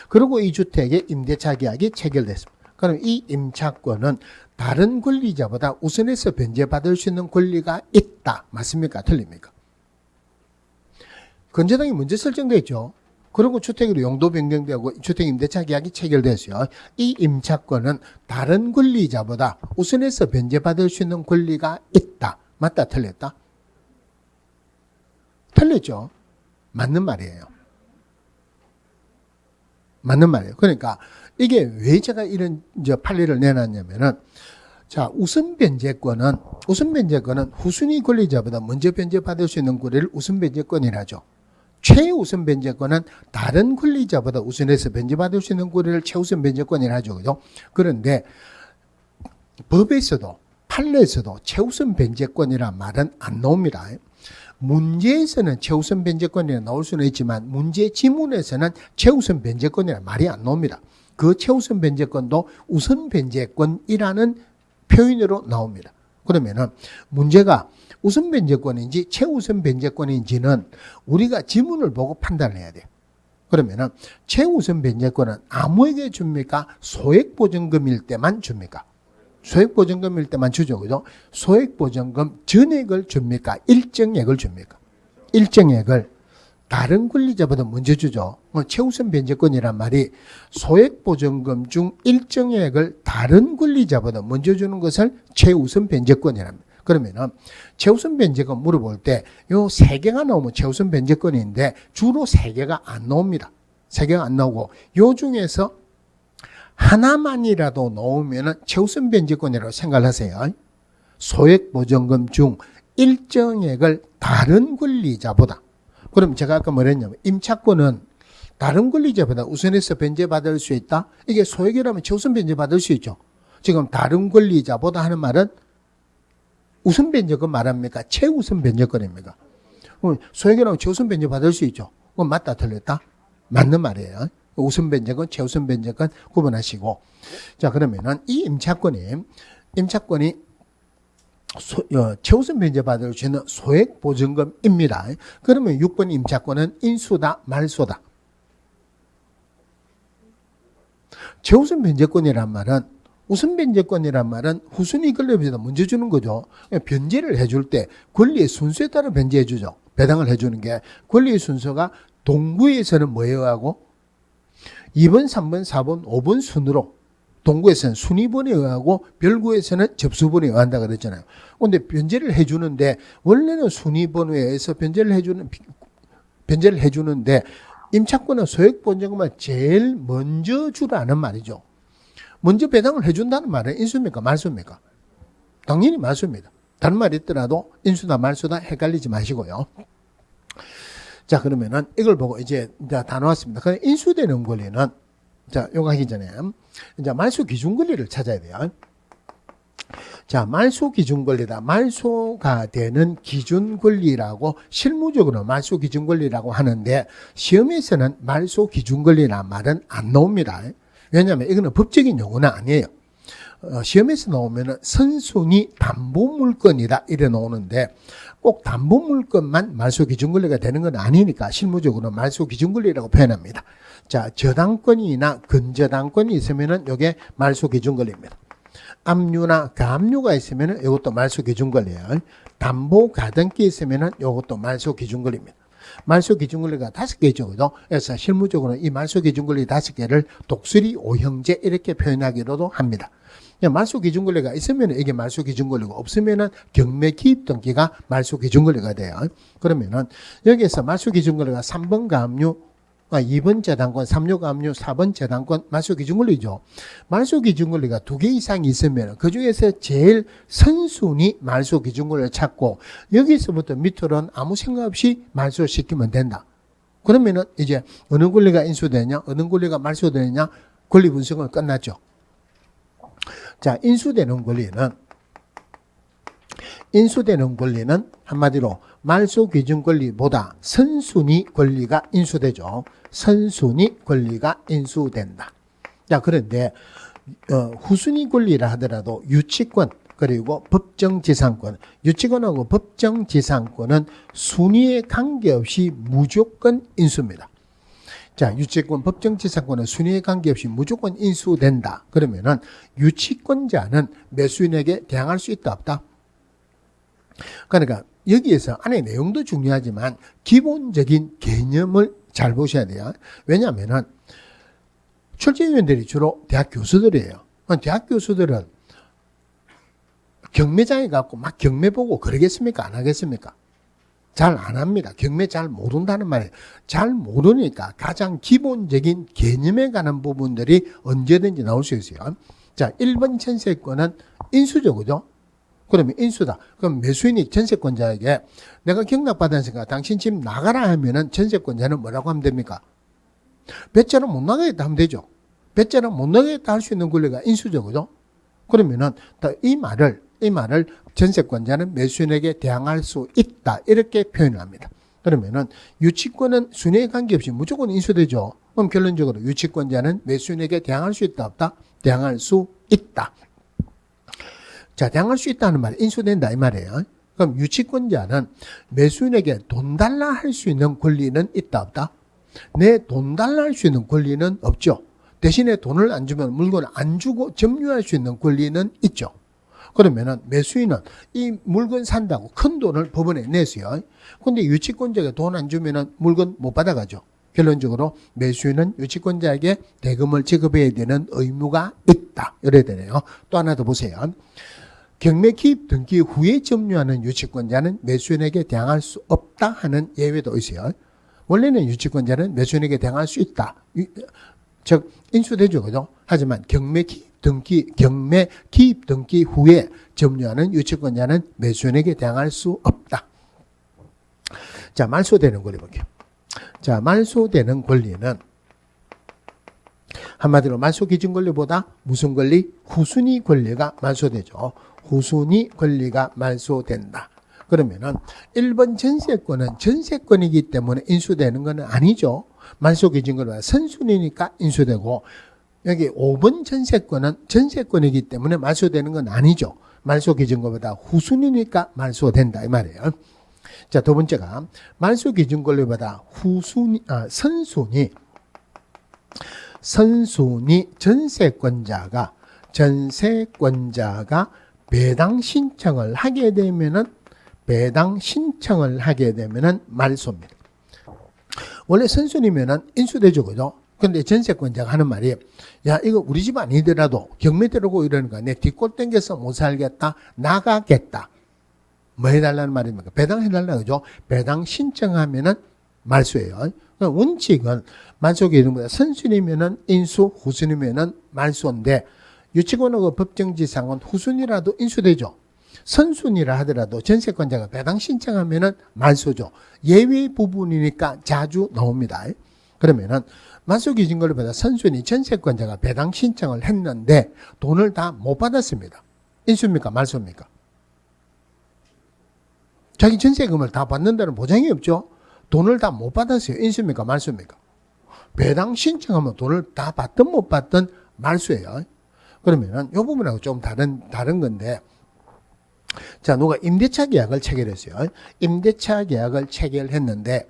그리고 이 주택의 임대차 계약이 체결됐습니다. 그럼 이 임차권은 다른 권리자보다 우선해서 변제받을 수 있는 권리가 있다. 맞습니까? 틀립니까? 건재당이 먼저 설정되어 있죠. 그리고 주택으로 용도 변경되고 주택 임대차 계약이 체결됐어요. 이 임차권은 다른 권리자보다 우선해서 변제받을 수 있는 권리가 있다. 맞다? 틀렸다? 틀렸죠? 맞는 말이에요. 맞는 말이에요. 그러니까 이게 왜 제가 이런 판례를 내놨냐면은 자, 우선 변제권은 후순위 권리자보다 먼저 변제받을 수 있는 권리를 우선 변제권이라죠. 최우선 변제권은 다른 권리자보다 우선해서 변제받을 수 있는 권리를 최우선 변제권이라 하죠. 그죠? 그런데 법에서도 판례에서도 최우선 변제권이란 말은 안 나옵니다. 문제에서는 최우선 변제권이라 나올 수는 있지만 문제 지문에서는 최우선 변제권이란 말이 안 나옵니다. 그 최우선 변제권도 우선 변제권이라는 표현으로 나옵니다. 그러면은 문제가 우선 변제권인지 최우선 변제권인지는 우리가 지문을 보고 판단을 해야 돼요. 그러면은 최우선 변제권은 아무에게 줍니까? 소액보증금일 때만 줍니까? 소액보증금일 때만 주죠. 그죠? 소액보증금 전액을 줍니까? 일정액을 줍니까? 일정액을 다른 권리자보다 먼저 주죠. 최우선 변제권이란 말이 소액보증금 중 일정액을 다른 권리자보다 먼저 주는 것을 최우선 변제권이랍니다. 그러면은 최우선 변제권 물어볼 때 요 세 개가 나오면 최우선 변제권인데 주로 세 개가 안 나옵니다. 세 개가 안 나오고 요 중에서 하나만이라도 나오면은 최우선 변제권이라고 생각을 하세요. 소액보증금 중 일정액을 다른 권리자보다. 그럼 제가 아까 뭐랬냐면 임차권은 다른 권리자보다 우선해서 변제받을 수 있다. 이게 소액이라면 최우선 변제받을 수 있죠. 지금 다른 권리자보다 하는 말은 우선 변제권 말합니까? 최우선 변제권입니까? 소액이라면 최우선 변제 받을 수 있죠. 그건 맞다 틀렸다? 맞는 말이에요. 우선 변제권, 최우선 변제권 구분하시고. 자, 그러면은 이 임차권이 최우선 변제 받을 수 있는 소액 보증금입니다. 그러면 6번 임차권은 인수다, 말소다. 최우선 변제권이란 말은 우선 변제권이란 말은 후순위 권리보다 먼저 주는 거죠. 변제를 해줄 때 권리의 순서에 따라 변제해 주죠. 배당을 해주는 게 권리의 순서가 동구에서는 뭐예요 하고 2번, 3번, 4번, 5번 순으로 동구에서는 순위번에 의하고 별구에서는 접수번에 의한다 그랬잖아요. 그런데 변제를 해주는데 원래는 순위번에 의해서 변제를 해주는데 임차권은 소액보증금을 제일 먼저 주라는 말이죠. 먼저 배당을 해준다는 말은 인수입니까? 말소입니까? 당연히 말소입니다. 다른 말이 있더라도 인수다 말소다 헷갈리지 마시고요. 자, 그러면은 이걸 보고 이제 다 나왔습니다. 그럼 인수되는 권리는 자, 요거 하기 전에 이제 말소 기준 권리를 찾아야 돼요. 자, 말소 기준 권리다. 말소가 되는 기준 권리라고 실무적으로 말소 기준 권리라고 하는데 시험에서는 말소 기준 권리란 말은 안 나옵니다. 왜냐하면 이거는 법적인 용어는 아니에요. 시험에서 나오면은 선순위 담보물건이다 이래 나오는데 꼭 담보물건만 말소기준권리가 되는 건 아니니까 실무적으로 말소기준권리라고 표현합니다. 자, 저당권이나 근저당권이 있으면은 이게 말소기준권리입니다. 압류나 가압류가 있으면은 이것도 말소기준권리예요. 담보 가등기 있으면은 이것도 말소기준권리입니다. 말소기준권리가 5개죠. 그죠? 그래서 실무적으로 이 말소기준권리 5개를 독수리 오형제 이렇게 표현하기로도 합니다. 말소기준권리가 있으면 이게 말소기준권리고 없으면은 경매기입등기가 말소기준권리가 돼요. 그러면은 여기에서 말소기준권리가 3번 가압류, 2번 재당권, 3류 가압류, 4번 재당권 말소기준권리죠. 말소기준권리가 2개 이상 있으면 그 중에서 제일 선순위 말소기준권리를 찾고 여기서부터 밑으로는 아무 생각 없이 말소시키면 된다. 그러면은 이제 어느 권리가 인수되냐, 어느 권리가 말소되느냐 권리 분석은 끝났죠. 자, 인수되는 권리는 한마디로 말소기준 권리보다 선순위 권리가 인수되죠. 선순위 권리가 인수된다. 자, 그런데 후순위 권리라 하더라도 유치권 그리고 법정지상권, 유치권하고 법정지상권은 순위에 관계없이 무조건 인수입니다. 자, 유치권, 법정지상권은 순위에 관계없이 무조건 인수된다. 그러면은 유치권자는 매수인에게 대항할 수 있다, 없다? 그러니까 여기에서 안에 내용도 중요하지만 기본적인 개념을 잘 보셔야 돼요. 왜냐하면은 출제위원들이 주로 대학 교수들이에요. 대학 교수들은 경매장에 가고 막 경매 보고 그러겠습니까? 안 하겠습니까? 잘 안 합니다. 경매 잘 모른다는 말이에요. 잘 모르니까 가장 기본적인 개념에 관한 부분들이 언제든지 나올 수 있어요. 자, 1번 전세권은 인수죠, 그죠? 그러면 인수다. 그럼 매수인이 전세권자에게 내가 경락받았으니까 당신 집 나가라 하면은 전세권자는 뭐라고 하면 됩니까? 배째는 못 나가겠다 하면 되죠. 배째는 못 나가겠다 할 수 있는 권리가 인수죠, 그죠? 그러면은 이 말을 전세권자는 매수인에게 대항할 수 있다 이렇게 표현을 합니다. 그러면은 유치권은 순위에 관계없이 무조건 인수되죠. 그럼 결론적으로 유치권자는 매수인에게 대항할 수 있다 없다? 대항할 수 있다. 자, 대항할 수 있다는 말 인수된다 이 말이에요. 그럼 유치권자는 매수인에게 돈 달라 할 수 있는 권리는 있다 없다? 내 돈 달라 할 수 있는 권리는 없죠. 대신에 돈을 안 주면 물건을 안 주고 점유할 수 있는 권리는 있죠. 그러면은 매수인은 이 물건 산다고 큰 돈을 법원에 냈어요. 근데 유치권자에게 돈 안 주면은 물건 못 받아가죠. 결론적으로 매수인은 유치권자에게 대금을 지급해야 되는 의무가 있다. 이래야 되네요. 또 하나 더 보세요. 경매 기입 등기 후에 점유하는 유치권자는 매수인에게 대항할 수 없다 하는 예외도 있어요. 원래는 유치권자는 매수인에게 대항할 수 있다. 즉 인수되죠, 그죠? 하지만 경매 기입 등기 후에 점유하는 유치권자는 매수인에게 대항할 수 없다. 자, 말소되는 권리 볼게요. 자, 말소되는 권리는 한마디로 말소기준 권리보다 무슨 권리? 후순위 권리가 말소되죠. 후순위 권리가 말소된다. 그러면은 1번 전세권은 전세권이기 때문에 인수되는 건 아니죠. 말소기준 권리가 선순위니까 인수되고 여기 5번 전세권은 전세권이기 때문에 말소되는 건 아니죠. 말소기준 권리보다 후순위니까 말소된다 이 말이에요. 자, 두 번째가 말소기준 권리보다 선순위 전세권자가 배당 신청을 하게 되면은 말소입니다. 원래 선순위면은 인수되죠, 그죠? 근데 전세권자가 하는 말이 야, 이거 우리 집 아니더라도 경매 들어오고 이러니까 내 뒷골 땡겨서 못 살겠다, 나가겠다. 뭐 해달라는 말입니까? 배당해달라, 그죠? 배당 신청하면은 말소예요. 원칙은 말소기 이름보다 선순위면은 인수, 후순위면은 말소인데 유치권하고 법정지상은 후순위라도 인수되죠. 선순위라 하더라도 전세권자가 배당 신청하면은 말소죠. 예외 부분이니까 자주 나옵니다. 그러면은 말소기준 권리보다 선순위 전세권자가 배당 신청을 했는데 돈을 다 못 받았습니다. 인수입니까? 말소입니까? 자기 전세금을 다 받는다는 보장이 없죠. 돈을 다 못 받았어요. 인수입니까? 말소입니까? 배당 신청하면 돈을 다 받든 못 받든 말소예요. 그러면은 이 부분하고 좀 다른 건데, 자, 누가 임대차 계약을 체결했어요. 임대차 계약을 체결했는데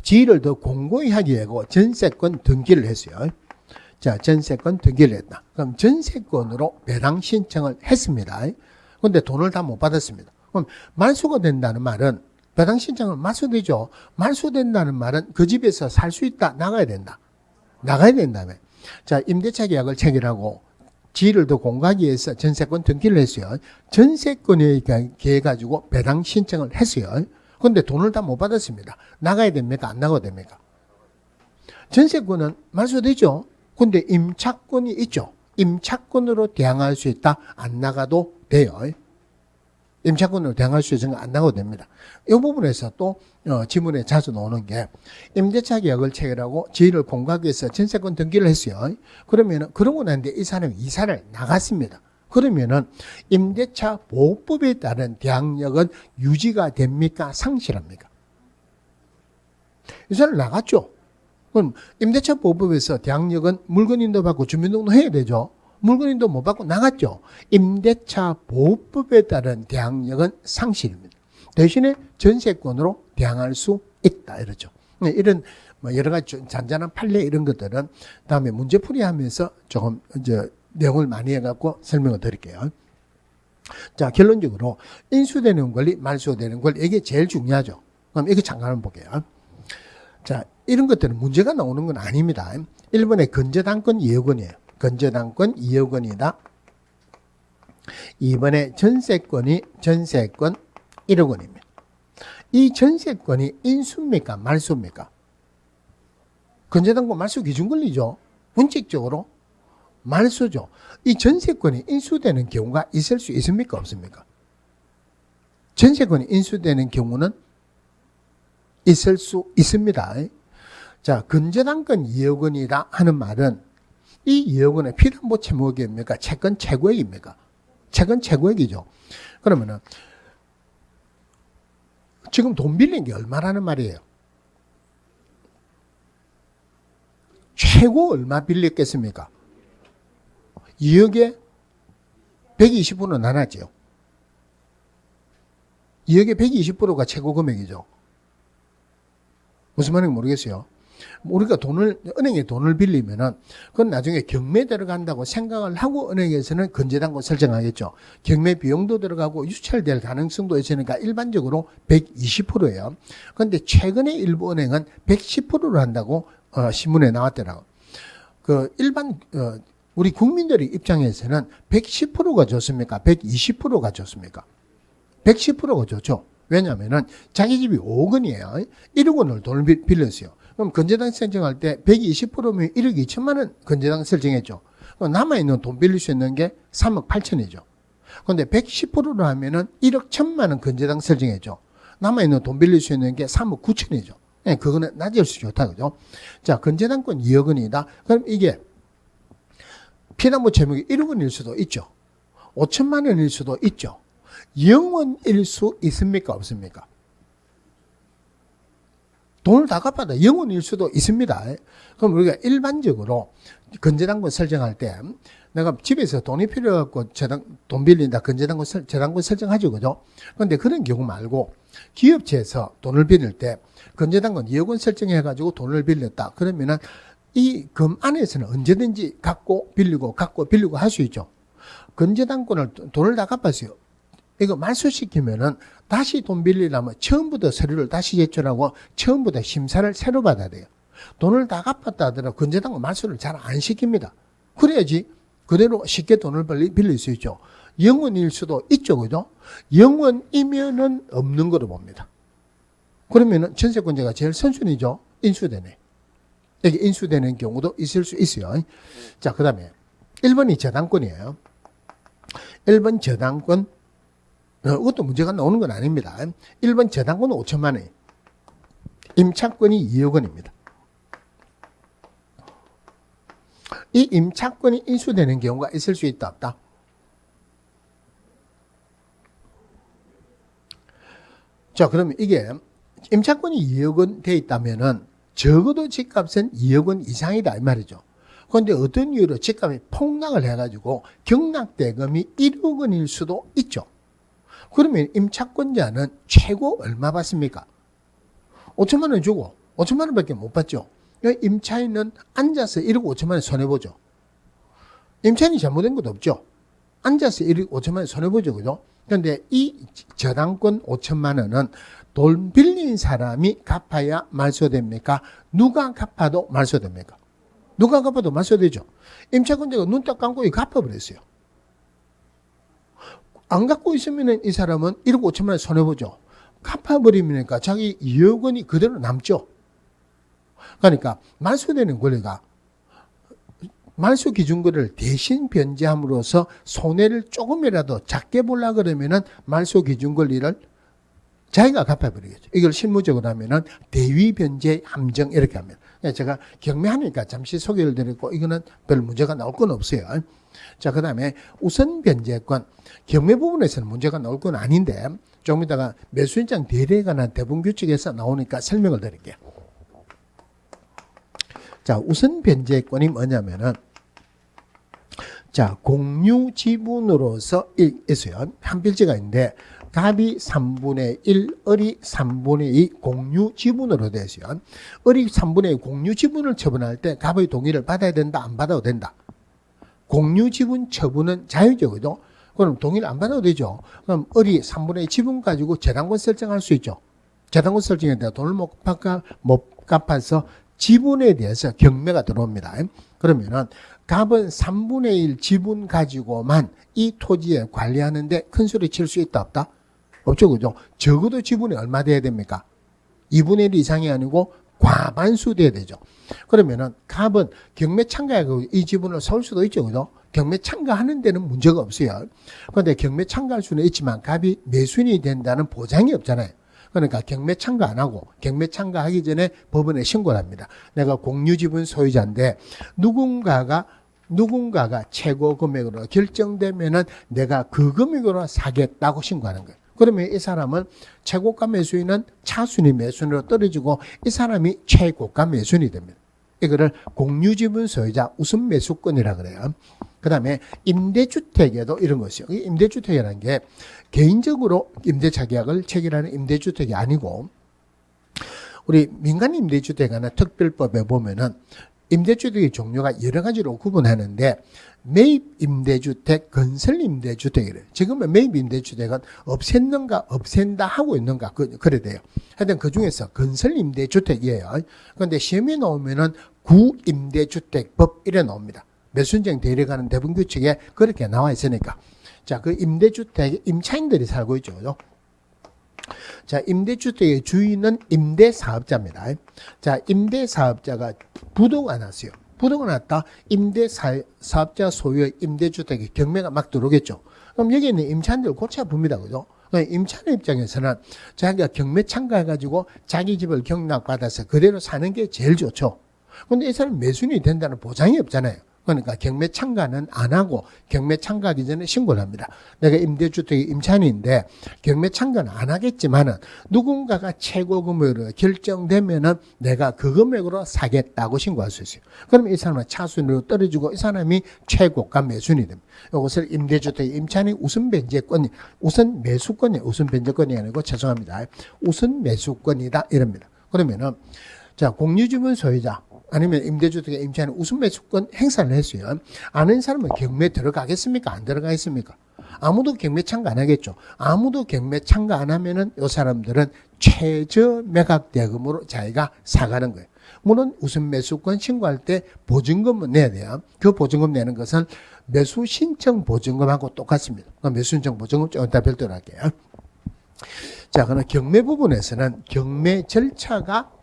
지위를 더 공고히 하기 위해 전세권 등기를 했어요. 자, 전세권 등기를 했다. 그럼 전세권으로 배당 신청을 했습니다. 근데 돈을 다 못 받았습니다. 그럼 말소가 된다는 말은 배당 신청을 말소되죠. 말소된다는 말은 그 집에서 살 수 있다. 나가야 된다. 나가야 된다며. 자, 임대차 계약을 체결하고 지위를 더 공고하기 위해서 전세권 등기를 했어요. 전세권에 대해 가지고 배당 신청을 했어요. 그런데 돈을 다 못 받았습니다. 나가야 됩니까? 안 나가야 됩니까? 전세권은 말소되죠. 근데 임차권이 있죠. 임차권으로 대항할 수 있다. 안 나가도 돼요. 임차권으로 대항할 수 있으면 안 나가도 됩니다. 이 부분에서 또 지문에 자주 나오는 게 임대차 계약을 체결하고 지위를 공고하기 위해서 전세권 등기를 했어요. 그러면은 그러고 난데 이 사람이 이사를 나갔습니다. 그러면은 임대차 보호법에 따른 대항력은 유지가 됩니까? 상실합니까? 이사를 나갔죠. 그럼 임대차 보호법에서 대항력은 물건인도 받고 주민등록도 해야 되죠. 물건인도 못 받고 나갔죠. 임대차 보호법에 따른 대항력은 상실입니다. 대신에 전세권으로 대항할 수 있다 이러죠. 이런 여러 가지 잔잔한 판례 이런 것들은 다음에 문제풀이하면서 조금 이제 내용을 많이 해갖고 설명을 드릴게요. 자, 결론적으로 인수되는 권리, 말소되는 권리 이게 제일 중요하죠. 그럼 이거 잠깐 한번 볼게요. 자, 이런 것들은 문제가 나오는 건 아닙니다. 1번에 건저당권 2억 원이에요. 건저당권 2억 원이다. 2번에 전세권 1억 원입니다. 이 전세권이 인수입니까? 말소입니까? 건저당권 말소 기준 권리죠. 원칙적으로 말소죠. 이 전세권이 인수되는 경우가 있을 수 있습니까? 없습니까? 전세권이 인수되는 경우는 있을 수 있습니다. 자, 건저당권 2억 원이다 하는 말은 이 2억 원의 피담보 채무액입니까? 채권 최고액입니까? 채권 최고액이죠. 그러면은 지금 돈 빌린 게 얼마라는 말이에요? 최고 얼마 빌렸겠습니까? 2억에 120% 나눴죠. 2억에 120%가 최고 금액이죠. 무슨 말인지 모르겠어요. 우리가 은행에 돈을 빌리면은, 그건 나중에 경매 들어간다고 생각을 하고 은행에서는 건저당권 설정하겠죠. 경매 비용도 들어가고 유찰될 가능성도 있으니까 일반적으로 120%예요. 그런데 최근에 일부 은행은 110%로 한다고, 신문에 나왔더라고요. 우리 국민들의 입장에서는 110%가 좋습니까? 120%가 좋습니까? 110%가 좋죠. 왜냐면은 자기 집이 5억 원이에요. 1억 원을 돈을 빌렸어요. 그럼 건저당 설정할 때 120%면 1억 2천만 원 건저당 설정했죠. 그럼 남아있는 돈 빌릴 수 있는 게 3억 8천이죠. 그런데 110%로 하면은 1억 1천만 원 건저당 설정했죠. 남아있는 돈 빌릴 수 있는 게 3억 9천이죠. 네, 그거는 낮을 수 좋다. 그죠? 자, 건저당권 2억 원이다. 그럼 이게 피담보 채무가 1억 원일 수도 있죠. 5천만 원일 수도 있죠. 0원일 수 있습니까? 없습니까? 돈을 다 갚아도 0원일 수도 있습니다. 그럼 우리가 일반적으로 건저당권 설정할 때 내가 집에서 돈이 필요해갖고 돈 빌린다. 저당권 설정하죠. 그죠? 그런데 그런 경우 말고 기업체에서 돈을 빌릴 때 건저당권 2억 원 설정해가지고 돈을 빌렸다. 그러면은 이 금 안에서는 언제든지 갖고 빌리고 할 수 있죠. 건저당권을 돈을 다 갚았어요. 이거 말소시키면은 다시 돈 빌리려면 처음부터 서류를 다시 제출하고 처음부터 심사를 새로 받아야 돼요. 돈을 다 갚았다 하더라도 건저당권 말소를 잘 안 시킵니다. 그래야지 그대로 쉽게 돈을 빌릴 수 있죠. 0원일 수도 있죠. 그죠? 0원이면은 없는 거로 봅니다. 그러면은 전세권자가 제일 선순위죠. 인수되네. 이게 인수되는 경우도 있을 수 있어요. 자, 그 다음에 1번이 저당권이에요. 1번 저당권, 이것도 문제가 나오는 건 아닙니다. 1번 저당권은 5천만 원, 임차권이 2억 원입니다. 이 임차권이 인수되는 경우가 있을 수 있다, 없다? 자, 그러면 이게 임차권이 2억 원 돼 있다면은 적어도 집값은 2억 원 이상이다 이 말이죠. 그런데 어떤 이유로 집값이 폭락을 해가지고 경락대금이 1억 원일 수도 있죠. 그러면 임차권자는 최고 얼마 받습니까? 5천만 원 주고 5천만 원밖에 못 받죠. 임차인은 앉아서 1억 5천만 원 손해보죠. 임차인이 잘못된 것도 없죠. 앉아서 1억 5천만 원 손해보죠. 그죠? 그런데 이 저당권 5천만 원은 돈 빌린 사람이 갚아야 말소됩니까? 누가 갚아도 말소됩니까? 누가 갚아도 말소되죠. 임차권자가 눈 딱 감고 갚아버렸어요. 안 갖고 있으면 이 사람은 1억 5천만 원 손해보죠. 갚아버리니까 자기 2억 원이 그대로 남죠. 그러니까 말소되는 권리가 말소 기준권을 대신 변제함으로써 손해를 조금이라도 작게 보려고 그러면은 말소 기준 권리를 자기가 갚아버리겠죠. 이걸 실무적으로 하면은 대위 변제 함정 이렇게 하면. 제가 경매하니까 잠시 소개를 드렸고 이거는 별 문제가 나올 건 없어요. 자, 그 다음에 우선 변제권. 경매 부분에서는 문제가 나올 건 아닌데 조금 이따가 매수인장 대리에 관한 대부분 규칙에서 나오니까 설명을 드릴게요. 자, 우선 변제권이 뭐냐면은 자, 공유 지분으로서 있어요. 한 필지가 있는데 갑이 3분의 1, 을이 3분의 2 공유 지분으로 되어 있어요. 을이 3분의 2 공유 지분을 처분할 때 갑의 동의를 받아야 된다, 안 받아도 된다. 공유 지분 처분은 자유적이죠. 그럼 동의를 안 받아도 되죠. 그럼 을이 3분의 2 지분 가지고 재단권 설정할 수 있죠. 재단권 설정에 대해 돈을 못 갚아서 지분에 대해서 경매가 들어옵니다. 그러면은 갑은 3분의 1 지분 가지고만 이 토지에 관리하는데 큰 소리 칠 수 있다 없다? 없죠. 그죠? 적어도 지분이 얼마 돼야 됩니까? 2분의 1 이상이 아니고 과반수 돼야 되죠. 그러면은 갑은 경매 참가하고 이 지분을 살 수도 있죠. 그죠? 경매 참가하는 데는 문제가 없어요. 그런데 경매 참가할 수는 있지만 갑이 매수인이 된다는 보장이 없잖아요. 그러니까 경매 참가 안 하고 경매 참가하기 전에 법원에 신고를 합니다. 내가 공유지분 소유자인데 누군가가 최고 금액으로 결정되면은 내가 그 금액으로 사겠다고 신고하는 거예요. 그러면 이 사람은 최고가 매수인은 차순위 매수인으로 떨어지고 이 사람이 최고가 매수인이 됩니다. 이거를 공유지분 소유자 우선 매수권이라 그래요. 그 다음에 임대주택에도 이런 것이요. 이 임대주택이라는 게 개인적으로 임대차 계약을 체결하는 임대주택이 아니고 우리 민간 임대주택이나 특별법에 보면은 임대주택의 종류가 여러 가지로 구분하는데 매입 임대주택, 건설 임대주택이래요. 지금은 매입 임대주택은 없앴는가 없앤다 하고 있는가 그래 돼요. 하여튼 그 중에서 건설 임대주택이에요. 그런데 시험에 나오면은 구임대주택법 이래 나옵니다. 매수인장 대리에 관한 대부분 규칙에 그렇게 나와 있으니까. 자, 그 임대주택에 임차인들이 살고 있죠. 그죠? 자, 임대주택의 주인은 임대사업자입니다. 자, 임대사업자가 부도가 났어요. 부도가 났다. 임대사업자 소유의 임대주택의 경매가 막 들어오겠죠. 그럼 여기 있는 임차인들 골치 아픕니다. 그죠? 임차인 입장에서는 자기가 경매 참가해가지고 자기 집을 경락받아서 그대로 사는 게 제일 좋죠. 근데 이 사람이 매수인이 된다는 보장이 없잖아요. 그러니까 경매 참가는 안 하고 경매 참가하기 전에 신고를 합니다. 내가 임대주택의 임차인인데 경매 참가는 안 하겠지만은 누군가가 최고 금액으로 결정되면은 내가 그 금액으로 사겠다고 신고할 수 있어요. 그러면 이 사람은 차순위로 떨어지고 이 사람이 최고가 매수인이 됩니다. 이것을 임대주택의 임차인이 우선 변제권이, 우선 매수권이, 우선 변제권이 아니고 죄송합니다. 우선 매수권이다 이럽니다. 그러면은 자, 공유지분 소유자 아니면 임대주택의 임차인은 우선 매수권 행사를 했어요. 아는 사람은 경매 들어가겠습니까? 안 들어가겠습니까? 아무도 경매 참가 안 하겠죠. 아무도 경매 참가 안 하면은 이 사람들은 최저 매각 대금으로 자기가 사가는 거예요. 물론 우선 매수권 신고할 때 보증금은 내야 돼요. 그 보증금 내는 것은 매수 신청 보증금하고 똑같습니다. 매수 신청 보증금 좀 이따 별도로 할게요. 자, 그럼 경매 부분에서는 경매 절차가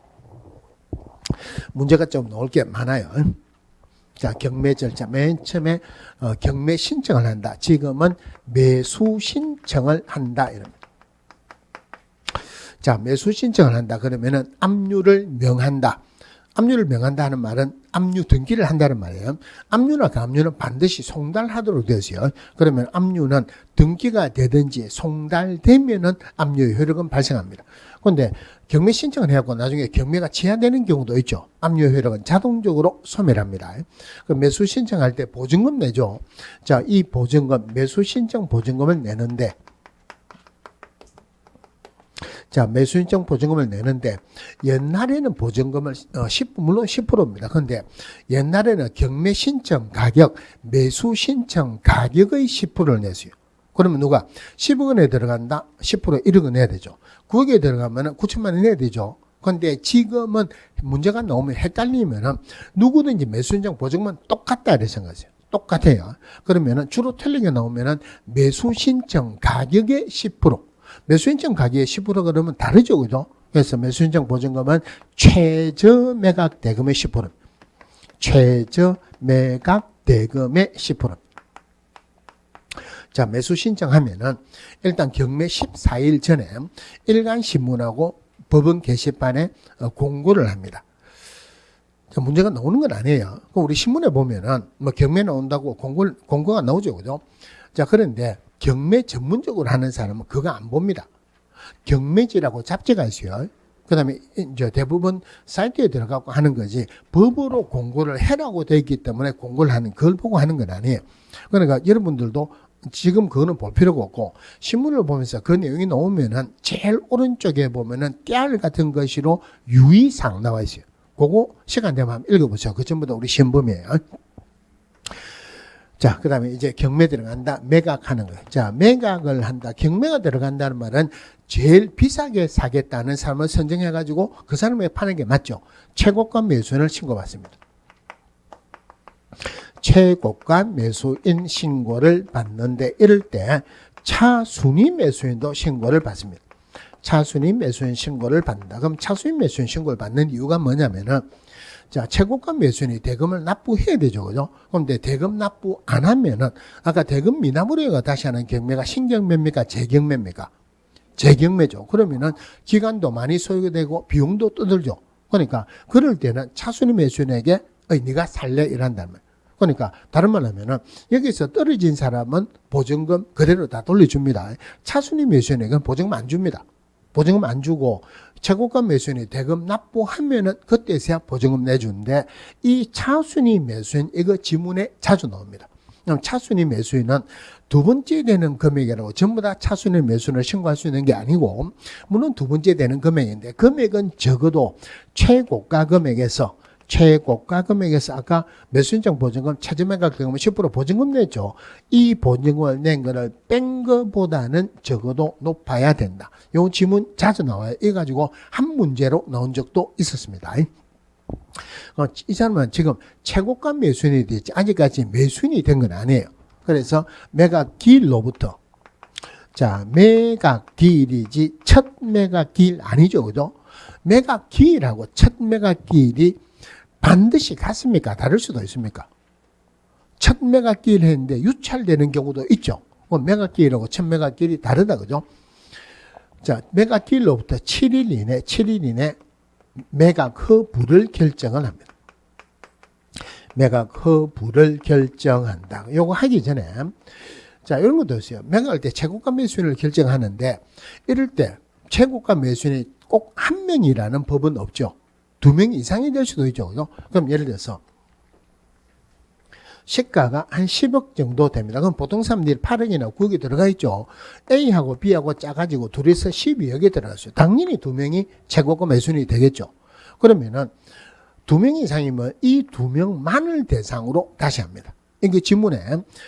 문제가 좀 나올 게 많아요. 자, 경매 절차. 맨 처음에 경매 신청을 한다. 지금은 매수 신청을 한다. 이럽니다. 자, 매수 신청을 한다. 그러면은 압류를 명한다. 압류를 명한다는 말은 압류 등기를 한다는 말이에요. 압류나 가압류는 반드시 송달하도록 되어 있어요. 그러면 압류는 등기가 되든지 송달되면은 압류의 효력은 발생합니다. 그런데 경매 신청을 해갖고 나중에 경매가 취하되는 경우도 있죠. 압류 효력은 자동적으로 소멸합니다. 그 매수 신청할 때 보증금 내죠. 자, 이 보증금, 매수 신청 보증금을 내는데, 자, 매수 신청 보증금을 내는데, 옛날에는 보증금을, 물론 10%입니다. 근데 옛날에는 경매 신청 가격, 매수 신청 가격의 10%를 냈어요. 그러면 누가 10억 원에 들어간다? 10% 1억 원 내야 되죠. 9억에 들어가면 9천만 원 내야 되죠. 근데 지금은 문제가 나오면 헷갈리면은 누구든지 매수 신청 보증금은 똑같다 이렇게 생각하세요. 똑같아요. 그러면은 주로 틀린 게 나오면은 매수 신청 가격의 10%. 매수 신청 가격의 10% 그러면 다르죠. 그죠? 그래서 매수 신청 보증금은 최저 매각 대금의 10%. 최저 매각 대금의 10%. 자, 매수 신청하면은 일단 경매 14일 전에 일간신문하고 법원 게시판에 공고를 합니다. 문제가 나오는 건 아니에요. 우리 신문에 보면은 뭐 경매 나온다고 공고가 나오죠. 그죠? 자, 그런데 경매 전문적으로 하는 사람은 그거 안 봅니다. 경매지라고 잡지가 있어요. 그 다음에 이제 대부분 사이트에 들어가고 하는 거지 법으로 공고를 해라고 되어 있기 때문에 공고를 하는 그걸 보고 하는 건 아니에요. 그러니까 여러분들도 지금 그거는 볼 필요가 없고 신문을 보면서 그 내용이 나오면은 제일 오른쪽에 보면은 깨알 같은 것으로 유의사항 나와 있어요. 그거 시간 되면 한번 읽어보세요. 그 전부 다 우리 시험범이에요. 자, 그 다음에 이제 경매 들어간다. 매각하는 거예요. 자, 매각을 한다. 경매가 들어간다는 말은 제일 비싸게 사겠다는 사람을 선정해가지고 그 사람에게 파는 게 맞죠. 최고가 매수인을 신고받습니다. 최고가 매수인 신고를 받는데 이럴 때 차순위 매수인도 신고를 받습니다. 차순위 매수인 신고를 받는다. 그럼 차순위 매수인 신고를 받는 이유가 뭐냐면은 자, 최고가 매수인이 대금을 납부해야 되죠. 그죠? 그런데 대금 납부 안 하면은 아까 대금 미납으로 해가 다시 하는 경매가 신경매입니까? 재경매입니까? 재경매죠. 그러면은 기간도 많이 소요되고 비용도 떠들죠. 그러니까 그럴 때는 차순위 매수인에게 네가 살래 이란다는 말. 그러니까 다른 말 하면은 여기서 떨어진 사람은 보증금 그대로 다 돌려줍니다. 차순위 매수인에게는 보증금 안 줍니다. 보증금 안 주고 최고가 매수인이 대금 납부하면은 그때서야 보증금 내주는데 이 차순위 매수인 이거 지문에 자주 나옵니다. 그럼 차순위 매수인은 두 번째 되는 금액이라고 전부 다 차순위 매수인을 신고할 수 있는 게 아니고 물론 두 번째 되는 금액인데 금액은 적어도 최고가 금액에서 아까 매수인정 보증금 최저 매각 경우는 10% 보증금 냈죠. 이 보증금을 낸 거를 뺀 거보다는 적어도 높아야 된다. 요 지문 자주 나와요. 이 가지고 한 문제로 나온 적도 있었습니다. 이 사람은 지금 최고가 매수인이 됐지 아직까지 매수인이 된 건 아니에요. 그래서 매각 기일로부터 자 매각 기일이지 첫 매각 기일 아니죠. 그죠? 매각 기일하고 첫 매각 기일이 반드시 같습니까? 다를 수도 있습니까? 첫 매각기일 했는데 유찰되는 경우도 있죠. 매각기일하고 첫 매각기일이 다르다. 그죠? 자, 매각기일로부터 7일 이내 매각 허부를 결정을 합니다. 매각 허부를 결정한다. 요거 하기 전에 자, 이런 것도 있어요. 매각할 때 최고가 매수인을 결정하는데 이럴 때 최고가 매수인이 꼭 한 명이라는 법은 없죠. 2명 이상이 될 수도 있죠. 그죠? 그럼 예를 들어서 시가가 한 10억 정도 됩니다. 그럼 보통 사람들이 8억이나 9억이 들어가 있죠. A하고 B하고 짜가지고 둘이서 12억에 들어갔어요. 당연히 2명이 최고가 매수인이 되겠죠. 그러면은 2명 이상이면 이 2명만을 대상으로 다시 합니다. 이게 지문에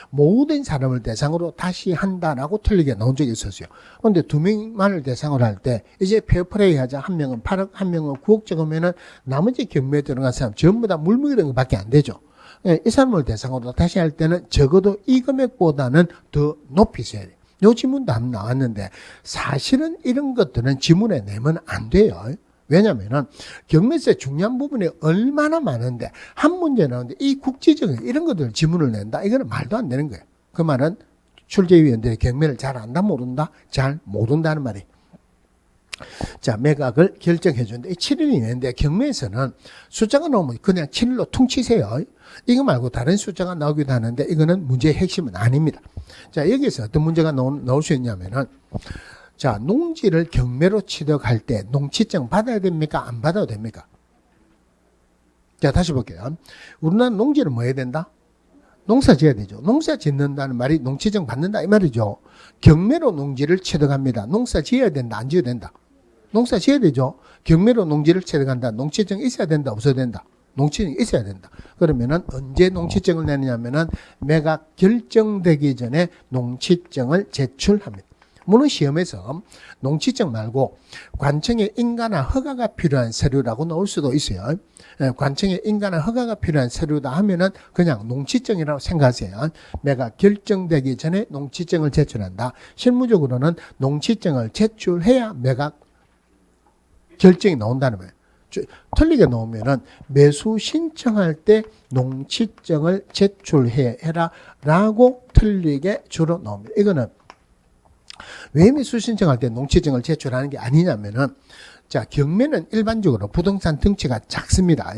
모든 사람을 대상으로 다시 한다라고 틀리게 나온 적이 있었어요. 그런데 2명만을 대상으로 할 때 이제 페어플레이 하자. 한 명은 8억, 한 명은 9억 적으면은 나머지 경매에 들어간 사람 전부 다 물먹이는 것밖에 안 되죠. 이 사람을 대상으로 다시 할 때는 적어도 이 금액보다는 더 높이 써야 돼요. 요 지문도 한번 나왔는데 사실은 이런 것들은 지문에 내면 안 돼요. 왜냐면은 경매세 중요한 부분이 얼마나 많은데 한 문제 나오는데 이 국지적인 이런 것들 지문을 낸다. 이거는 말도 안 되는 거예요. 그 말은 출제위원들이 경매를 잘 안다 모른다? 잘 모른다는 말이에요. 자, 매각을 결정해 주는데, 이 7일이 있는데, 경매에서는 숫자가 나오면 그냥 7일로 퉁치세요. 이거 말고 다른 숫자가 나오기도 하는데, 이거는 문제의 핵심은 아닙니다. 자, 여기서 어떤 문제가 나올 수 있냐면은, 자, 농지를 경매로 취득할 때 농취증 받아야 됩니까? 안 받아도 됩니까? 자, 다시 볼게요. 우리나라 농지를 뭐 해야 된다? 농사 지어야 되죠. 농사 짓는다는 말이 농취증 받는다 이 말이죠. 경매로 농지를 취득합니다. 농사 지어야 된다, 안 지어야 된다? 농사 지어야 되죠. 경매로 농지를 취득한다. 농취증 있어야 된다, 없어야 된다? 농취증이 있어야 된다. 그러면은 언제 농취증을 내느냐면은 매각 결정되기 전에 농취증을 제출합니다. 물론 시험에서 농취증 말고 관청의 인가나 허가가 필요한 서류라고 나올 수도 있어요. 관청의 인가나 허가가 필요한 서류다 하면은 그냥 농취증이라고 생각하세요. 매각 결정되기 전에 농취증을 제출한다. 실무적으로는 농취증을 제출해야 매각 결정이 나온다는 거예요. 틀리게 나오면은 매수 신청할 때 농취증을 제출해라 라고 틀리게 주로 나옵니다. 이거는 왜 매수 신청할 때 농취증을 제출하는 게 아니냐면은, 자, 경매는 일반적으로 부동산 덩치가 작습니다.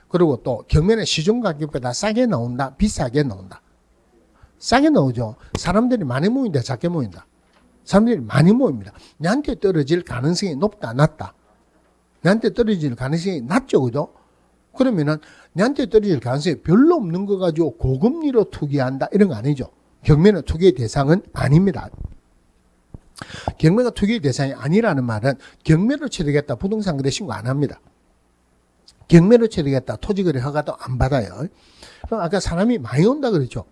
그리고 또 경매는 시중 가격보다 싸게 나온다, 비싸게 나온다. 싸게 나오죠. 사람들이 많이 모인다, 작게 모인다. 사람들이 많이 모입니다. 내한테 떨어질 가능성이 높다, 낮다. 내한테 떨어질 가능성이 낮죠, 그죠? 그러면은 내한테 떨어질 가능성이 별로 없는 거 가지고 고금리로 투기한다, 이런 거 아니죠. 경매는 투기의 대상은 아닙니다. 경매가 투기의 대상이 아니라는 말은 경매로 취득했다 부동산 거래 신고 안 합니다. 경매로 취득했다 토지거래 허가도 안 받아요. 그럼 아까 사람이 많이 온다 그랬죠.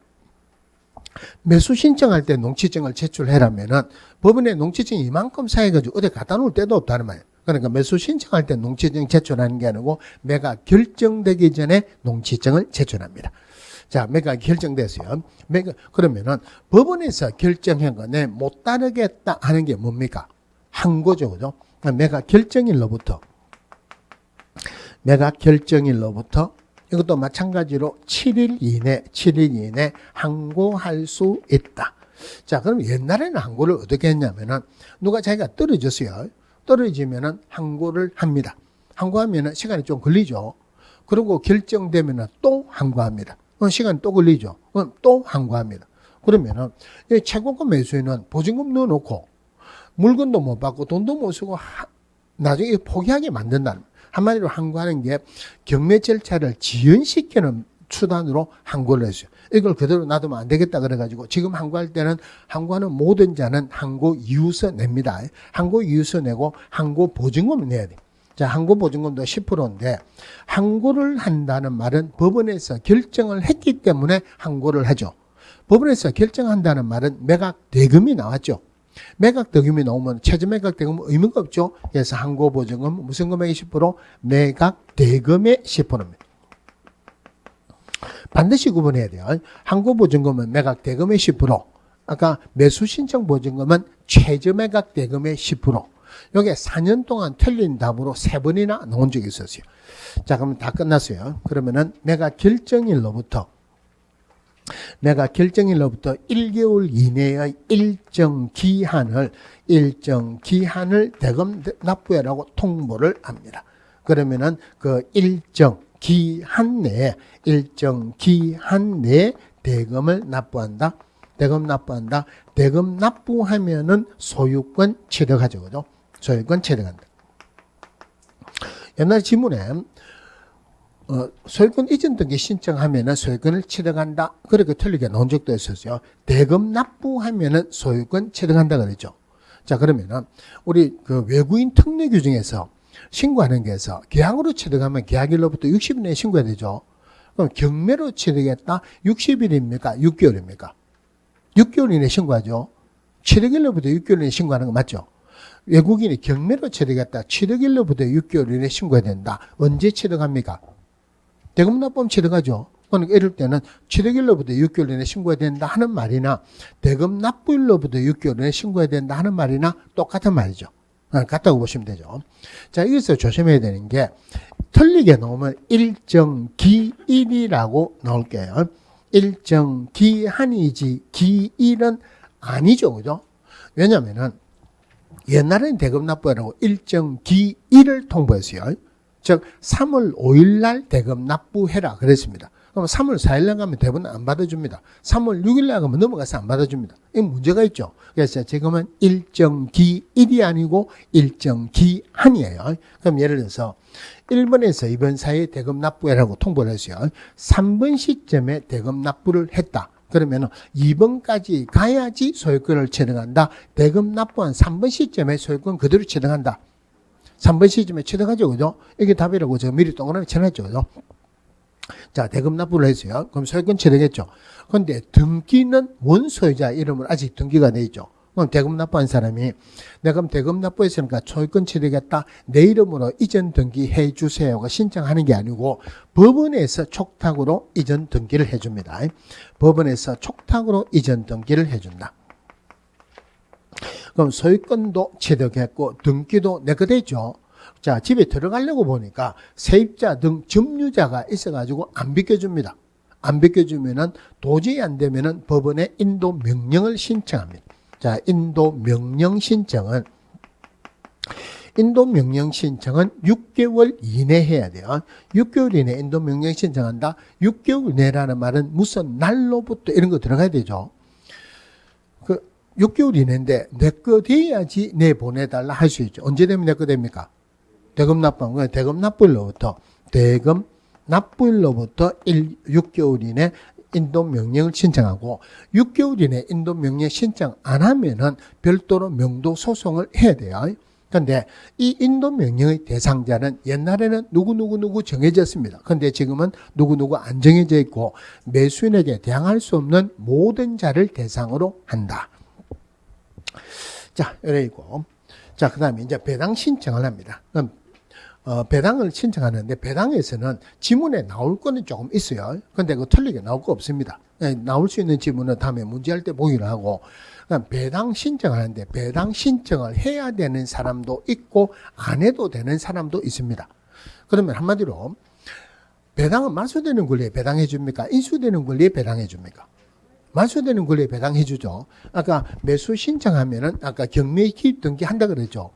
매수 신청할 때 농취증을 제출해라면은 법원에 농취증이 이만큼 쌓여가지고 어디 갖다 놓을 데도 없다는 말이에요. 그러니까 매수 신청할 때 농취증 제출하는 게 아니고 매각 결정되기 전에 농취증을 제출합니다. 자, 매각 결정됐어요. 그러면은 법원에서 결정한 거 내 못 따르겠다 하는 게 뭡니까? 항고죠, 그죠? 매각 결정일로부터 이것도 마찬가지로 7일 이내 항고할 수 있다. 자, 그럼 옛날에는 항고를 어떻게 했냐면은 누가 자기가 떨어졌어요. 떨어지면은 항고를 합니다. 항고하면은 시간이 좀 걸리죠. 그리고 결정되면은 또 항고합니다. 시간 또 걸리죠. 또 항고합니다. 그러면은 채권권 매수인은 보증금 넣어놓고 물건도 못 받고 돈도 못 쓰고 나중에 포기하게 만든다는, 한마디로 항고하는 게 경매 절차를 지연시키는 수단으로 항고를 했어요. 이걸 그대로 놔두면 안 되겠다 그래가지고 지금 항고할 때는 항고하는 모든 자는 항고 이유서 냅니다. 항고 이유서 내고 항고 보증금을 내야 돼. 자, 항고 보증금도 10%인데 항고를 한다는 말은 법원에서 결정을 했기 때문에 항고를 하죠. 법원에서 결정한다는 말은 매각 대금이 나왔죠. 매각 대금이 나오면 최저 매각 대금은 의미가 없죠. 그래서 항고 보증금 무슨 금액의 10%? 매각 대금의 10%입니다. 반드시 구분해야 돼요. 항고 보증금은 매각 대금의 10%, 아까 매수 신청 보증금은 최저 매각 대금의 10%. 여기에 4년 동안 틀린 답으로 3번이나 나온 적이 있었어요. 자, 그러면 다 끝났어요. 그러면은 매각 결정일로부터 1개월 이내의 일정 기한을 대금 납부해라고 통보를 합니다. 그러면은 그 일정 기한 내에 대금을 납부한다. 대금 납부하면은 소유권 취득하죠, 그죠? 소유권 취득한다. 옛날 지문에 소유권 이전 등기 신청하면은 소유권을 취득한다, 그렇게 틀리게 나온 적도 있었어요. 대금 납부하면은 소유권 취득한다 그랬죠. 자, 그러면은 우리 그 외국인 특례 규정에서 신고하는 게서 계약으로 취득하면 계약일로부터 60일 내에 신고해야 되죠. 그럼 경매로 취득했다 60일입니까? 6개월입니까? 6개월 이내에 신고하죠. 취득일로부터 6개월 이내에 신고하는 거 맞죠? 외국인이 경매로 취득했다 취득일로부터 6개월 이내에 신고해야 된다. 언제 취득합니까? 대금 납부하면 취득하죠. 그러니까 이럴 때는 취득일로부터 6개월 이내에 신고해야 된다 하는 말이나 대금 납부일로부터 6개월 이내에 신고해야 된다 하는 말이나 똑같은 말이죠. 같다고 보시면 되죠. 자, 여기서 조심해야 되는 게 틀리게 나오면 일정 기일이라고 나올게요. 일정 기한이지 기일은 아니죠, 그죠? 왜냐면은 옛날에는 대금납부라고 일정 기일을 통보했어요. 즉 3월 5일 날 대금 납부해라 그랬습니다. 그럼 3월 4일 날 가면 대부분 안 받아줍니다. 3월 6일 날 가면 넘어가서 안 받아줍니다. 이 문제가 있죠. 그래서 지금은 일정 기일이 아니고 일정 기한이에요. 그럼 예를 들어서 1번에서 2번 사이에 대금 납부해라고 통보를 했어요. 3번 시점에 대금 납부를 했다. 그러면 2번까지 가야지 소유권을 취득한다. 대금 납부한 3번 시점에 소유권 그대로 취득한다. 3번 시점에 취득하죠. 그죠? 이게 답이라고 제가 미리 동그라미 쳐놨죠. 그죠? 자, 대금 납부를 했어요. 그럼 소유권 취득했죠. 그런데 등기는 원소유자 이름으로 아직 등기가 돼 있죠. 그럼 대금 납부한 사람이 내가 대금 납부했으니까 소유권 취득했다. 내 이름으로 이전 등기해 주세요가 신청하는 게 아니고 법원에서 촉탁으로 이전 등기를 해줍니다. 법원에서 촉탁으로 이전 등기를 해준다. 그럼 소유권도 취득했고 등기도 내 거 됐죠. 자, 집에 들어가려고 보니까 세입자 등 점유자가 있어가지고 안 비켜줍니다. 안 비켜주면은 도저히 안 되면은 법원에 인도 명령을 신청합니다. 자, 인도 명령 신청은 6개월 이내 해야 돼요. 6개월 이내 인도 명령 신청한다. 6개월 이내라는 말은 무슨 날로부터 이런 거 들어가야 되죠. 그 6개월 이내인데 내 거 돼야지 내 보내달라 할 수 있죠. 언제 되면 내 거 됩니까? 대금 납부한 거예요. 대금 납부일로부터 6개월 이내 인도 명령을 신청하고 6개월 이내 인도 명령 신청 안 하면은 별도로 명도 소송을 해야 돼요. 그런데 이 인도 명령의 대상자는 옛날에는 누구 정해졌습니다. 그런데 지금은 누구 안 정해져 있고 매수인에게 대항할 수 없는 모든 자를 대상으로 한다. 자, 이래 있고. 자, 그 다음에 이제 배당 신청을 합니다. 그럼 배당을 신청하는데 배당에서는 지문에 나올 거는 조금 있어요. 근데 그 틀리게 나올 거 없습니다. 나올 수 있는 지문은 다음에 문제할 때 보기로 하고 배당 신청하는데 배당 신청을 해야 되는 사람도 있고 안 해도 되는 사람도 있습니다. 그러면 한마디로 배당은 말소되는 권리에 배당해 줍니까? 인수되는 권리에 배당해 줍니까? 말소되는 권리에 배당해 주죠. 아까 매수 신청하면은 아까 경매 기입 등기 한다 그랬죠.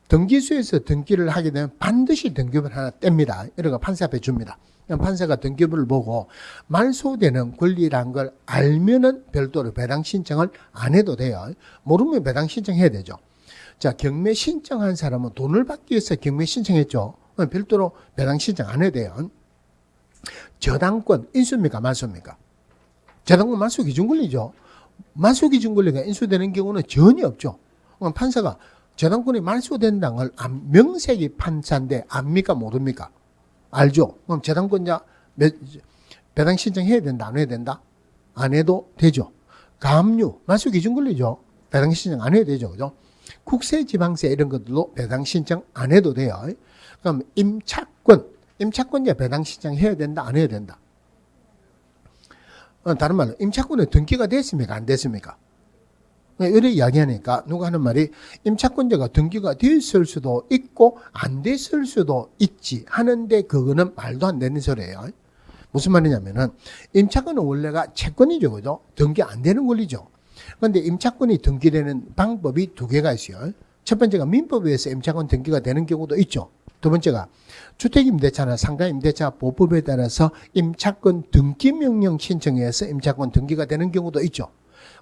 등기소에서 등기를 하게 되면 반드시 등기부를 하나 뗍니다. 이런 판사 앞에 줍니다. 판사가 등기부를 보고 말소되는 권리란 걸 알면은 별도로 배당 신청을 안 해도 돼요. 모르면 배당 신청해야 되죠. 자, 경매 신청한 사람은 돈을 받기 위해서 경매 신청했죠. 별도로 배당 신청 안 해도 돼요. 저당권 인수입니까? 말소입니까? 저당권 말소 기준 권리죠. 말소 기준 권리가 인수되는 경우는 전혀 없죠. 판사가 저당권이 말소된다는 걸 명색이 판사인데 압니까 모릅니까? 알죠? 그럼 저당권자 배당 신청해야 된다 안 해야 된다? 안 해도 되죠. 가압류 말소 기준 권리죠. 배당 신청 안 해도 되죠. 그죠? 국세 지방세 이런 것들도 배당 신청 안 해도 돼요. 그럼 임차권자 배당 신청해야 된다 안 해야 된다? 다른 말로 임차권에 등기가 됐습니까 안 됐습니까? 이렇게 이야기하니까 누가 하는 말이 임차권자가 등기가 됐을 수도 있고 안 됐을 수도 있지 하는데 그거는 말도 안 되는 소리예요. 무슨 말이냐면은 임차권은 원래가 채권이죠. 그죠? 등기 안 되는 권리죠. 그런데 임차권이 등기되는 방법이 두 개가 있어요. 첫 번째가 민법에 의해서 임차권 등기가 되는 경우도 있죠. 두 번째가 주택임대차나 상가임대차 보법에 따라서 임차권 등기명령 신청해서 임차권 등기가 되는 경우도 있죠.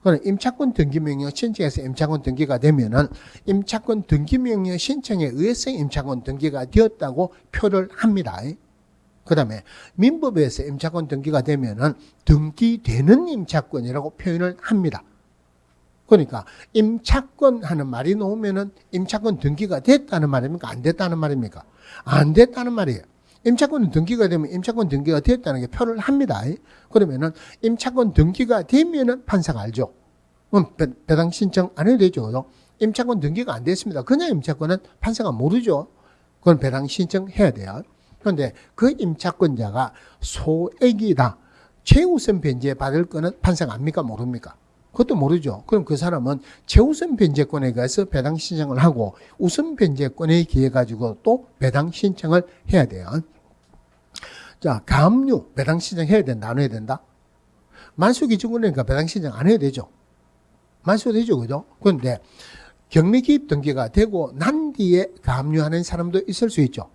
그럼 임차권 등기명령 신청해서 임차권 등기가 되면은 임차권 등기명령 신청에 의해서 임차권 등기가 되었다고 표를 합니다. 그 다음에 민법에서 임차권 등기가 되면은 등기되는 임차권이라고 표현을 합니다. 그러니까 임차권 하는 말이 나오면은 임차권 등기가 됐다는 말입니까? 안 됐다는 말입니까? 안 됐다는 말이에요. 임차권 등기가 되면 임차권 등기가 됐다는 게 표를 합니다. 그러면은 임차권 등기가 되면은 판사가 알죠. 그럼 배당 신청 안 해도 되죠. 그죠? 임차권 등기가 안 됐습니다. 그냥 임차권은 판사가 모르죠. 그건 배당 신청해야 돼요. 그런데 그 임차권자가 소액이다. 최우선 변제 받을 거는 판사가 압니까? 모릅니까? 그것도 모르죠. 그럼 그 사람은 최우선 변제권에 가서 배당 신청을 하고 우선 변제권에 기해 가지고 또 배당 신청을 해야 돼요. 자, 가압류 배당 신청해야 된다 안 해야 된다? 말소 기준권이니까 배당 신청 안 해야 되죠. 말소되죠. 그죠? 그런데 경매 기입 등기가 되고 난 뒤에 가압류하는 사람도 있을 수 있죠.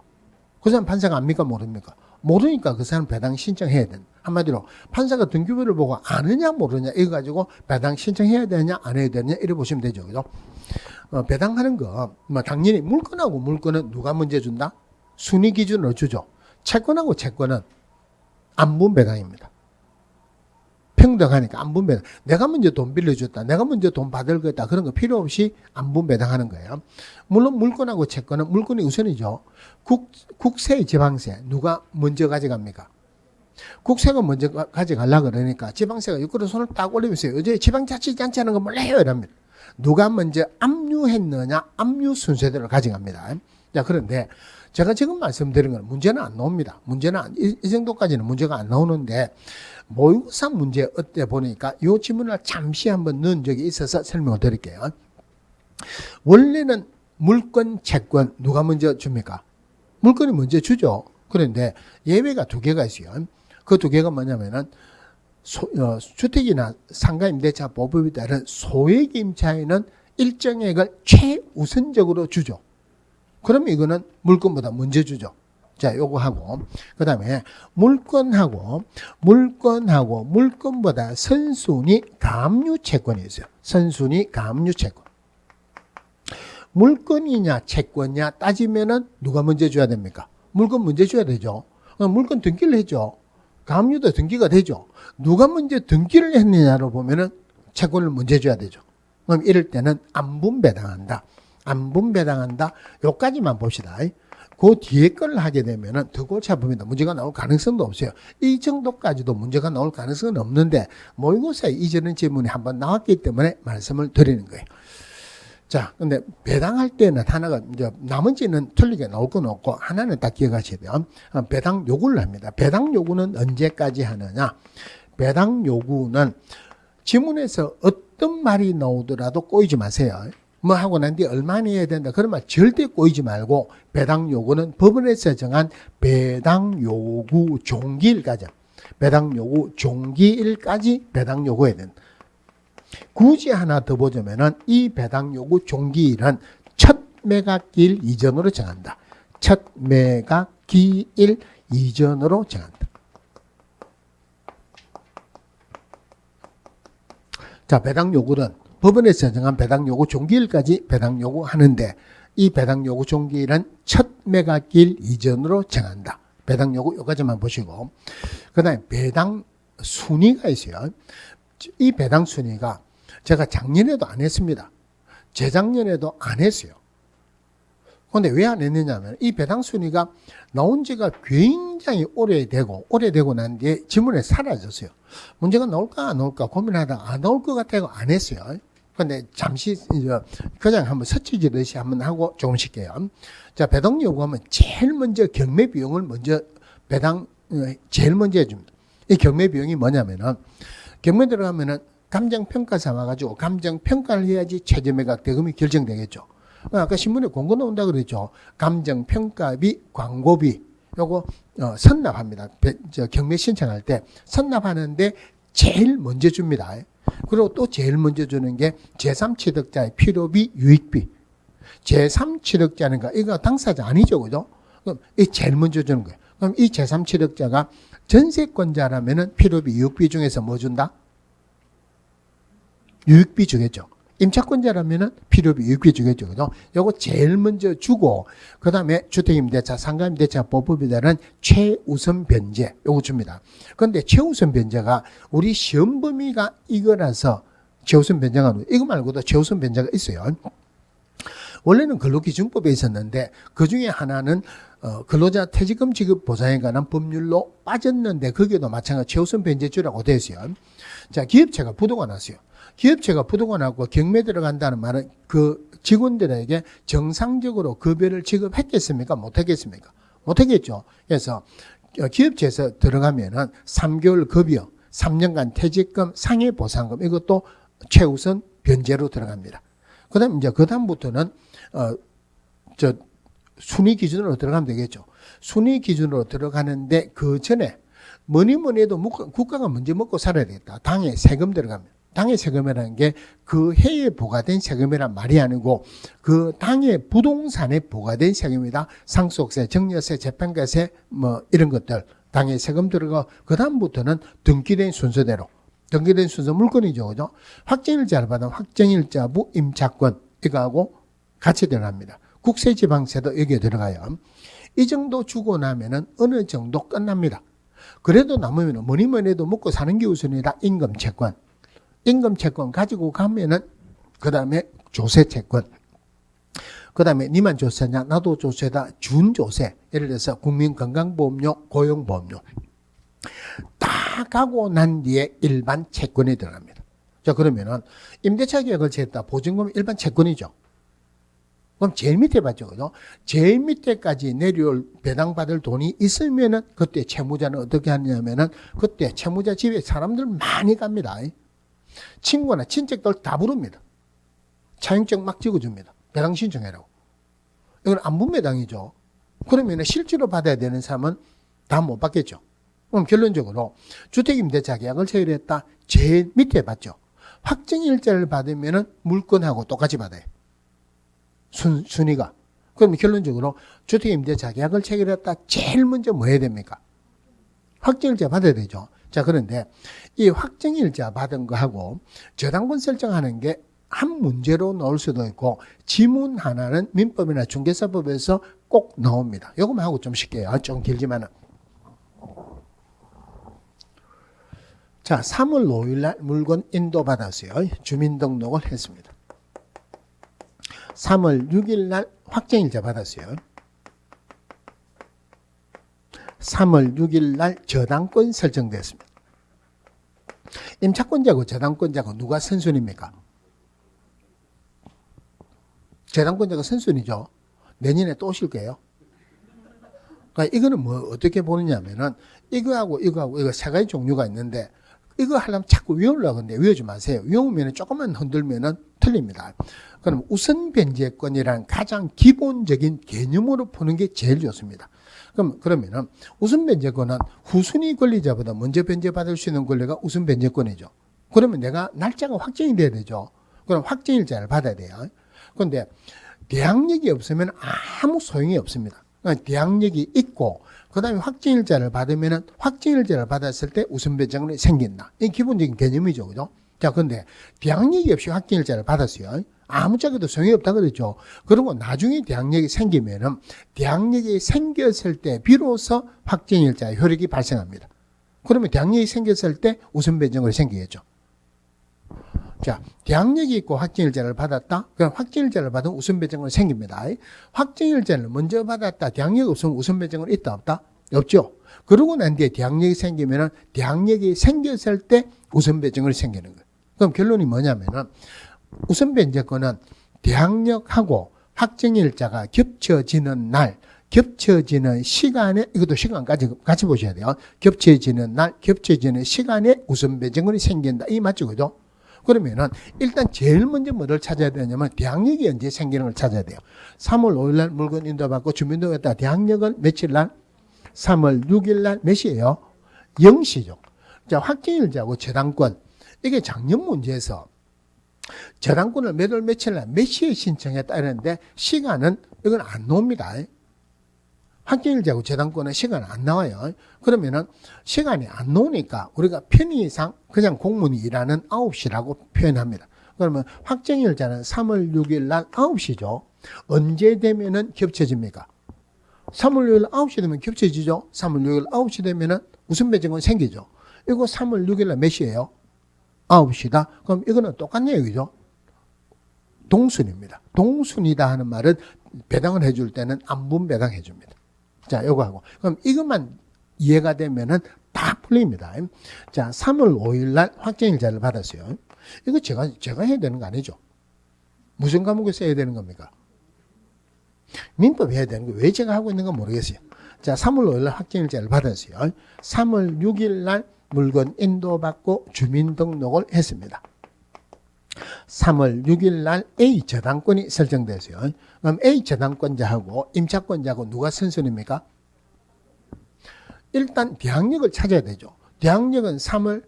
그 사람 판사가 압니까 모릅니까? 모르니까 그 사람 배당 신청해야 된다. 한마디로 판사가 등기부를 보고 아느냐 모르냐 이거 가지고 배당 신청해야 되냐 안 해야 되냐 이래 보시면 되죠. 그죠? 배당하는 거 뭐 당연히 물건하고 물건은 누가 문제 준다? 순위 기준으로 주죠. 채권하고 채권은 안분 배당입니다. 평등하니까 안분 배당. 내가 먼저 돈 빌려줬다. 내가 먼저 돈 받을 거다. 그런 거 필요 없이 안분 배당하는 거예요. 물론 물건하고 채권은 물건이 우선이죠. 국세, 지방세 누가 먼저 가져갑니까? 국세가 먼저 가져가려고 그러니까 지방세가 옆구리 손을 딱 올리면서 어제 지방자치단체 하는 거 몰라요 이럽니다. 누가 먼저 압류했느냐 압류 순서대로 가져갑니다. 자, 그런데 제가 지금 말씀드린 건 문제는 안 나옵니다. 문제는 이 정도까지는 문제가 안 나오는데 모의고사 문제 어때 보니까 이 질문을 잠시 한번 넣은 적이 있어서 설명을 드릴게요. 원래는 물건, 채권 누가 먼저 줍니까? 물건이 먼저 주죠. 그런데 예외가 두 개가 있어요. 그 두 개가 뭐냐면은 주택이나 상가임대차 보법에 따른 소액임차에는 일정액을 최우선적으로 주죠. 그럼 이거는 물건보다 먼저 주죠. 자, 요거 하고 그다음에 물건보다 선순위 가압류 채권이 있어요. 선순위 가압류 채권. 물건이냐 채권이냐 따지면은 누가 먼저 줘야 됩니까? 물건 먼저 줘야 되죠. 물건 등기를 했죠. 가압류도 등기가 되죠. 누가 먼저 등기를 했느냐로 보면은 채권을 먼저 줘야 되죠. 그럼 이럴 때는 안분 배당한다. 안분 배당한다. 요까지만 봅시다. 그 뒤에 걸 하게 되면은 더 골치 아픕니다. 문제가 나올 가능성도 없어요. 이 정도까지도 문제가 나올 가능성은 없는데 모의고사에 이전의 질문이 한번 나왔기 때문에 말씀을 드리는 거예요. 자, 근데 배당할 때는 하나가 이제 나머지는 틀리게 나올 건 없고 하나는 딱 기억하셔야 돼요. 배당 요구를 합니다. 배당 요구는 언제까지 하느냐? 배당 요구는 지문에서 어떤 말이 나오더라도 꼬이지 마세요. 뭐 하고 난 뒤에 얼마 내야 된다. 그런 말 절대 꼬이지 말고 배당 요구는 법원에서 정한 배당 요구 종기일까지 배당 요구 종기일까지 배당 요구해야 된다. 굳이 하나 더 보자면은 이 배당 요구 종기일은 첫 매각기일 이전으로 정한다. 첫 매각기일 이전으로 정한다. 자, 배당 요구는 법원에서 정한 배당 요구 종기일까지 배당 요구하는데 이 배당 요구 종기일은 첫 매각기일 이전으로 정한다. 배당 요구 요까지만 보시고 그다음에 배당 순위가 있어요. 이 배당 순위가 제가 작년에도 안 했습니다. 재작년에도 안 했어요. 그런데 왜 안 했느냐면 이 배당 순위가 나온 지가 굉장히 오래되고 난 뒤에 지문에 사라졌어요. 문제가 나올까 안 나올까 고민하다가 안 나올 것 같아서 안 했어요. 그런데 잠시 그냥 한번 서치지듯이 한번 하고 조금씩 해요. 자, 배당 요구하면 제일 먼저 경매 비용을 먼저 제일 먼저 해줍니다. 이 경매 비용이 뭐냐면은 경매 들어가면은 감정평가사 와가지고 감정평가를 해야지 최저 매각 대금이 결정되겠죠. 아까 신문에 공고 나온다 그랬죠. 감정평가비, 광고비 요거 선납합니다. 경매 신청할 때 선납하는데 제일 먼저 줍니다. 그리고 또 제일 먼저 주는 게 제3취득자의 필요비, 유익비. 제3취득자는가 이거 당사자 아니죠, 그죠? 그럼 이 제일 먼저 주는 거예요. 그럼 이 제3취득자가 전세권자라면은 필요비, 유익비 중에서 뭐 준다? 유익비 주겠죠. 임차권자라면은 필요비, 유익비 주겠죠. 그죠? 요거 제일 먼저 주고, 그 다음에 주택임대차, 상가임대차 보법에 따른 최우선 변제, 요거 줍니다. 그런데 최우선 변제가 우리 시험 범위가 이거라서 최우선 변제가, 이거 말고도 최우선 변제가 있어요. 원래는 근로기준법에 있었는데, 그 중에 하나는 근로자 퇴직금 지급 보상에 관한 법률로 빠졌는데, 거기에도 마찬가지 최우선 변제주라고 되어 있어요. 자, 기업체가 부도가 났어요. 기업체가 부도가 나고 경매 들어간다는 말은 그 직원들에게 정상적으로 급여를 지급했겠습니까? 못했겠습니까? 못했겠죠. 그래서 기업체에서 들어가면은 3개월 급여, 3년간 퇴직금, 상해 보상금 이것도 최우선 변제로 들어갑니다. 그다음 이제 그다음부터는 순위 기준으로 들어가면 되겠죠. 순위 기준으로 들어가는데 그 전에 뭐니 해도 국가가 먼저 먹고 살아야 되겠다. 당에 세금 들어갑니다. 당해 세금이라는 게 그 해에 부과된 세금이란 말이 아니고 그 당해 부동산에 부과된 세금이다. 상속세, 증여세, 재판가세 뭐 이런 것들 당해 세금 들어가 그 다음부터는 등기된 순서대로 등기된 순서 물건이죠. 그죠? 확정일자를 받으면 확정일자부 임차권 이거하고 같이 들어갑니다. 국세지방세도 여기에 들어가요. 이 정도 주고 나면은 어느 정도 끝납니다. 그래도 남으면 뭐니 뭐니 해도 먹고 사는 게 우선이다. 임금채권. 임금채권 가지고 가면은 그 다음에 조세채권. 그 다음에 니만 조세냐 나도 조세다 준조세. 예를 들어서 국민건강보험료 고용보험료. 다 가고 난 뒤에 일반 채권이 들어갑니다. 자 그러면은 임대차 계약을 제했다. 보증금 일반 채권이죠. 그럼 제일 밑에 봤죠. 그죠? 제일 밑에까지 내려올 배당받을 돈이 있으면은 그때 채무자는 어떻게 하냐면은 그때 채무자 집에 사람들 많이 갑니다. 친구나 친척들 다 부릅니다. 차용증 막 찍어줍니다. 배당 신청해라고. 이건 안분배당이죠. 그러면은 실제로 받아야 되는 사람은 다 못 받겠죠. 그럼 결론적으로 주택임대차 계약을 체결했다. 제일 밑에 봤죠. 확정일자를 받으면은 물건하고 똑같이 받아요. 순위가. 그러면 결론적으로 주택임대차 계약을 체결했다. 제일 먼저 뭐 해야 됩니까? 확정일자 받아야 되죠. 자, 그런데 이 확정일자 받은 거하고 저당권 설정하는 게 한 문제로 나올 수도 있고 지문 하나는 민법이나 중개사법에서 꼭 나옵니다. 요거만 하고 좀 쉽게요. 좀 길지만은. 자, 3월 5일 날 물건 인도받았어요. 주민등록을 했습니다. 3월 6일 날 확정일자 받았어요. 3월 6일 날 저당권 설정됐습니다. 임차권자고 저당권자고 누가 선순위입니까? 저당권자가 선순위죠. 내년에 또 오실 거예요. 그러니까 이거는 뭐 어떻게 보느냐면은 이거 세 가지 종류가 있는데 이거 하려면 자꾸 외우려고 하는데 외우지 마세요. 외우면 조금만 흔들면은 틀립니다. 그럼 우선 변제권이란 가장 기본적인 개념으로 푸는 게 제일 좋습니다. 그러면은 우선 변제권은 후순위 권리자보다 먼저 변제받을 수 있는 권리가 우선 변제권이죠. 그러면 내가 날짜가 확정이 돼야 되죠. 그럼 확정일자를 받아야 돼요. 그런데 대항력이 없으면 아무 소용이 없습니다. 그러니까 대항력이 있고 그다음에 확정일자를 받으면은 확정일자를 받았을 때 우선 변제권이 생긴다. 이 기본적인 개념이죠, 그죠? 자, 그런데 대항력이 없이 확정일자를 받았어요. 아무짝에도 소용이 없다 그랬죠. 그리고 나중에 대항력이 생기면은 대항력이 생겼을 때 비로소 확정일자의 효력이 발생합니다. 그러면 대항력이 생겼을 때 우선 변제권이 생기겠죠. 자, 대항력이 있고 확정일자를 받았다. 그럼 확정일자를 받으면 우선 변제권이 생깁니다. 확정일자를 먼저 받았다. 대항력이 없으면 우선 변제권이 있다 없다? 없죠. 그러고 난 뒤에 대항력이 생기면은 대항력이 생겼을 때 우선 변제권이 생기는 거예요. 그럼 결론이 뭐냐면은 우선 변제권은 대항력하고 확정일자가 겹쳐지는 날, 겹쳐지는 시간에, 이것도 시간까지 같이 보셔야 돼요. 겹쳐지는 날, 겹쳐지는 시간에 우선 변제권이 생긴다. 이 맞죠, 그죠? 그러면은 일단 제일 먼저 뭐를 찾아야 되냐면 대항력이 언제 생기는 걸 찾아야 돼요. 3월 5일 날 물건 인도받고 주민등록했다. 대항력은 며칠 날? 3월 6일 날 몇 시예요? 0시죠. 자, 확정일자하고 저당권. 이게 작년 문제에서 저당권을 몇 월 며칠 날 몇 시에 신청했다 이러는데 시간은 이건 안 나옵니다. 확정일자하고 저당권은 시간 안 나와요. 그러면은 시간이 안 나오니까 우리가 편의상 그냥 공무원이 일하는 9시라고 표현합니다. 그러면 확정일자는 3월 6일 날 9시죠. 언제 되면은 겹쳐집니까? 3월 6일 9시 되면 겹쳐지죠. 3월 6일 9시 되면은 우선 변제권 생기죠. 이거 3월 6일 날 몇 시예요? 9시다. 그럼 이거는 똑같네요. 그죠? 동순입니다. 동순이다 하는 말은 배당을 해줄 때는 안분 배당해 줍니다. 자, 요거 하고. 그럼 이것만 이해가 되면은 다 풀립니다. 자, 3월 5일 날 확정일자를 받았어요. 이거 제가 해야 되는 거 아니죠? 무슨 과목에 써야 되는 겁니까? 민법 해야 되는 거 왜 제가 하고 있는 건 모르겠어요. 자, 3월 5일 날 확정일자를 받았어요. 3월 6일 날 물건 인도받고 주민등록을 했습니다. 3월 6일 날 A 저당권이 설정됐어요. 그럼 A 저당권자하고 임차권자하고 누가 선순위입니까? 일단 대항력을 찾아야 되죠. 대항력은 3월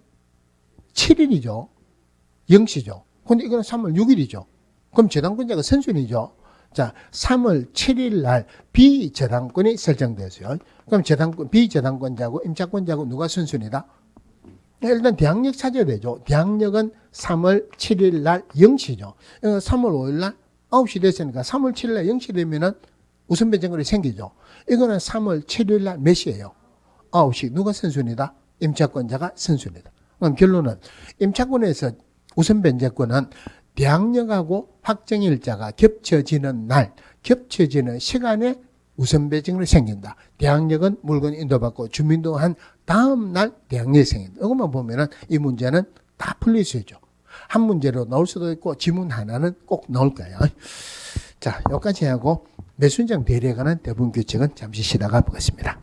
7일이죠. 0시죠. 근데 이거는 3월 6일이죠. 그럼 저당권자가 선순위죠. 자, 3월 7일 날 비저당권이 설정되었어요. 그럼 비저당권자고 임차권자고 누가 선순위다? 일단 대항력 찾아야 되죠. 대항력은 3월 7일 날 0시죠. 3월 5일 날 9시 됐으니까 3월 7일 날 0시 되면은 우선 변제권이 생기죠. 이거는 3월 7일 날 몇 시예요? 9시. 누가 선순위다? 임차권자가 선순위다. 그럼 결론은 임차권에서 우선 변제권은 대항력하고 확정일자가 겹쳐지는 날, 겹쳐지는 시간에 우선 변제권이 생긴다. 대항력은 물건 인도받고 주민등록한 다음 날 대항력이 생긴다. 이것만 보면은 이 문제는 다 풀릴 수 있죠. 한 문제로 나올 수도 있고 지문 하나는 꼭 나올 거예요. 자, 여기까지 하고 매수인장 대리에 관한 대부분 규칙은 잠시 쉬다가 보겠습니다.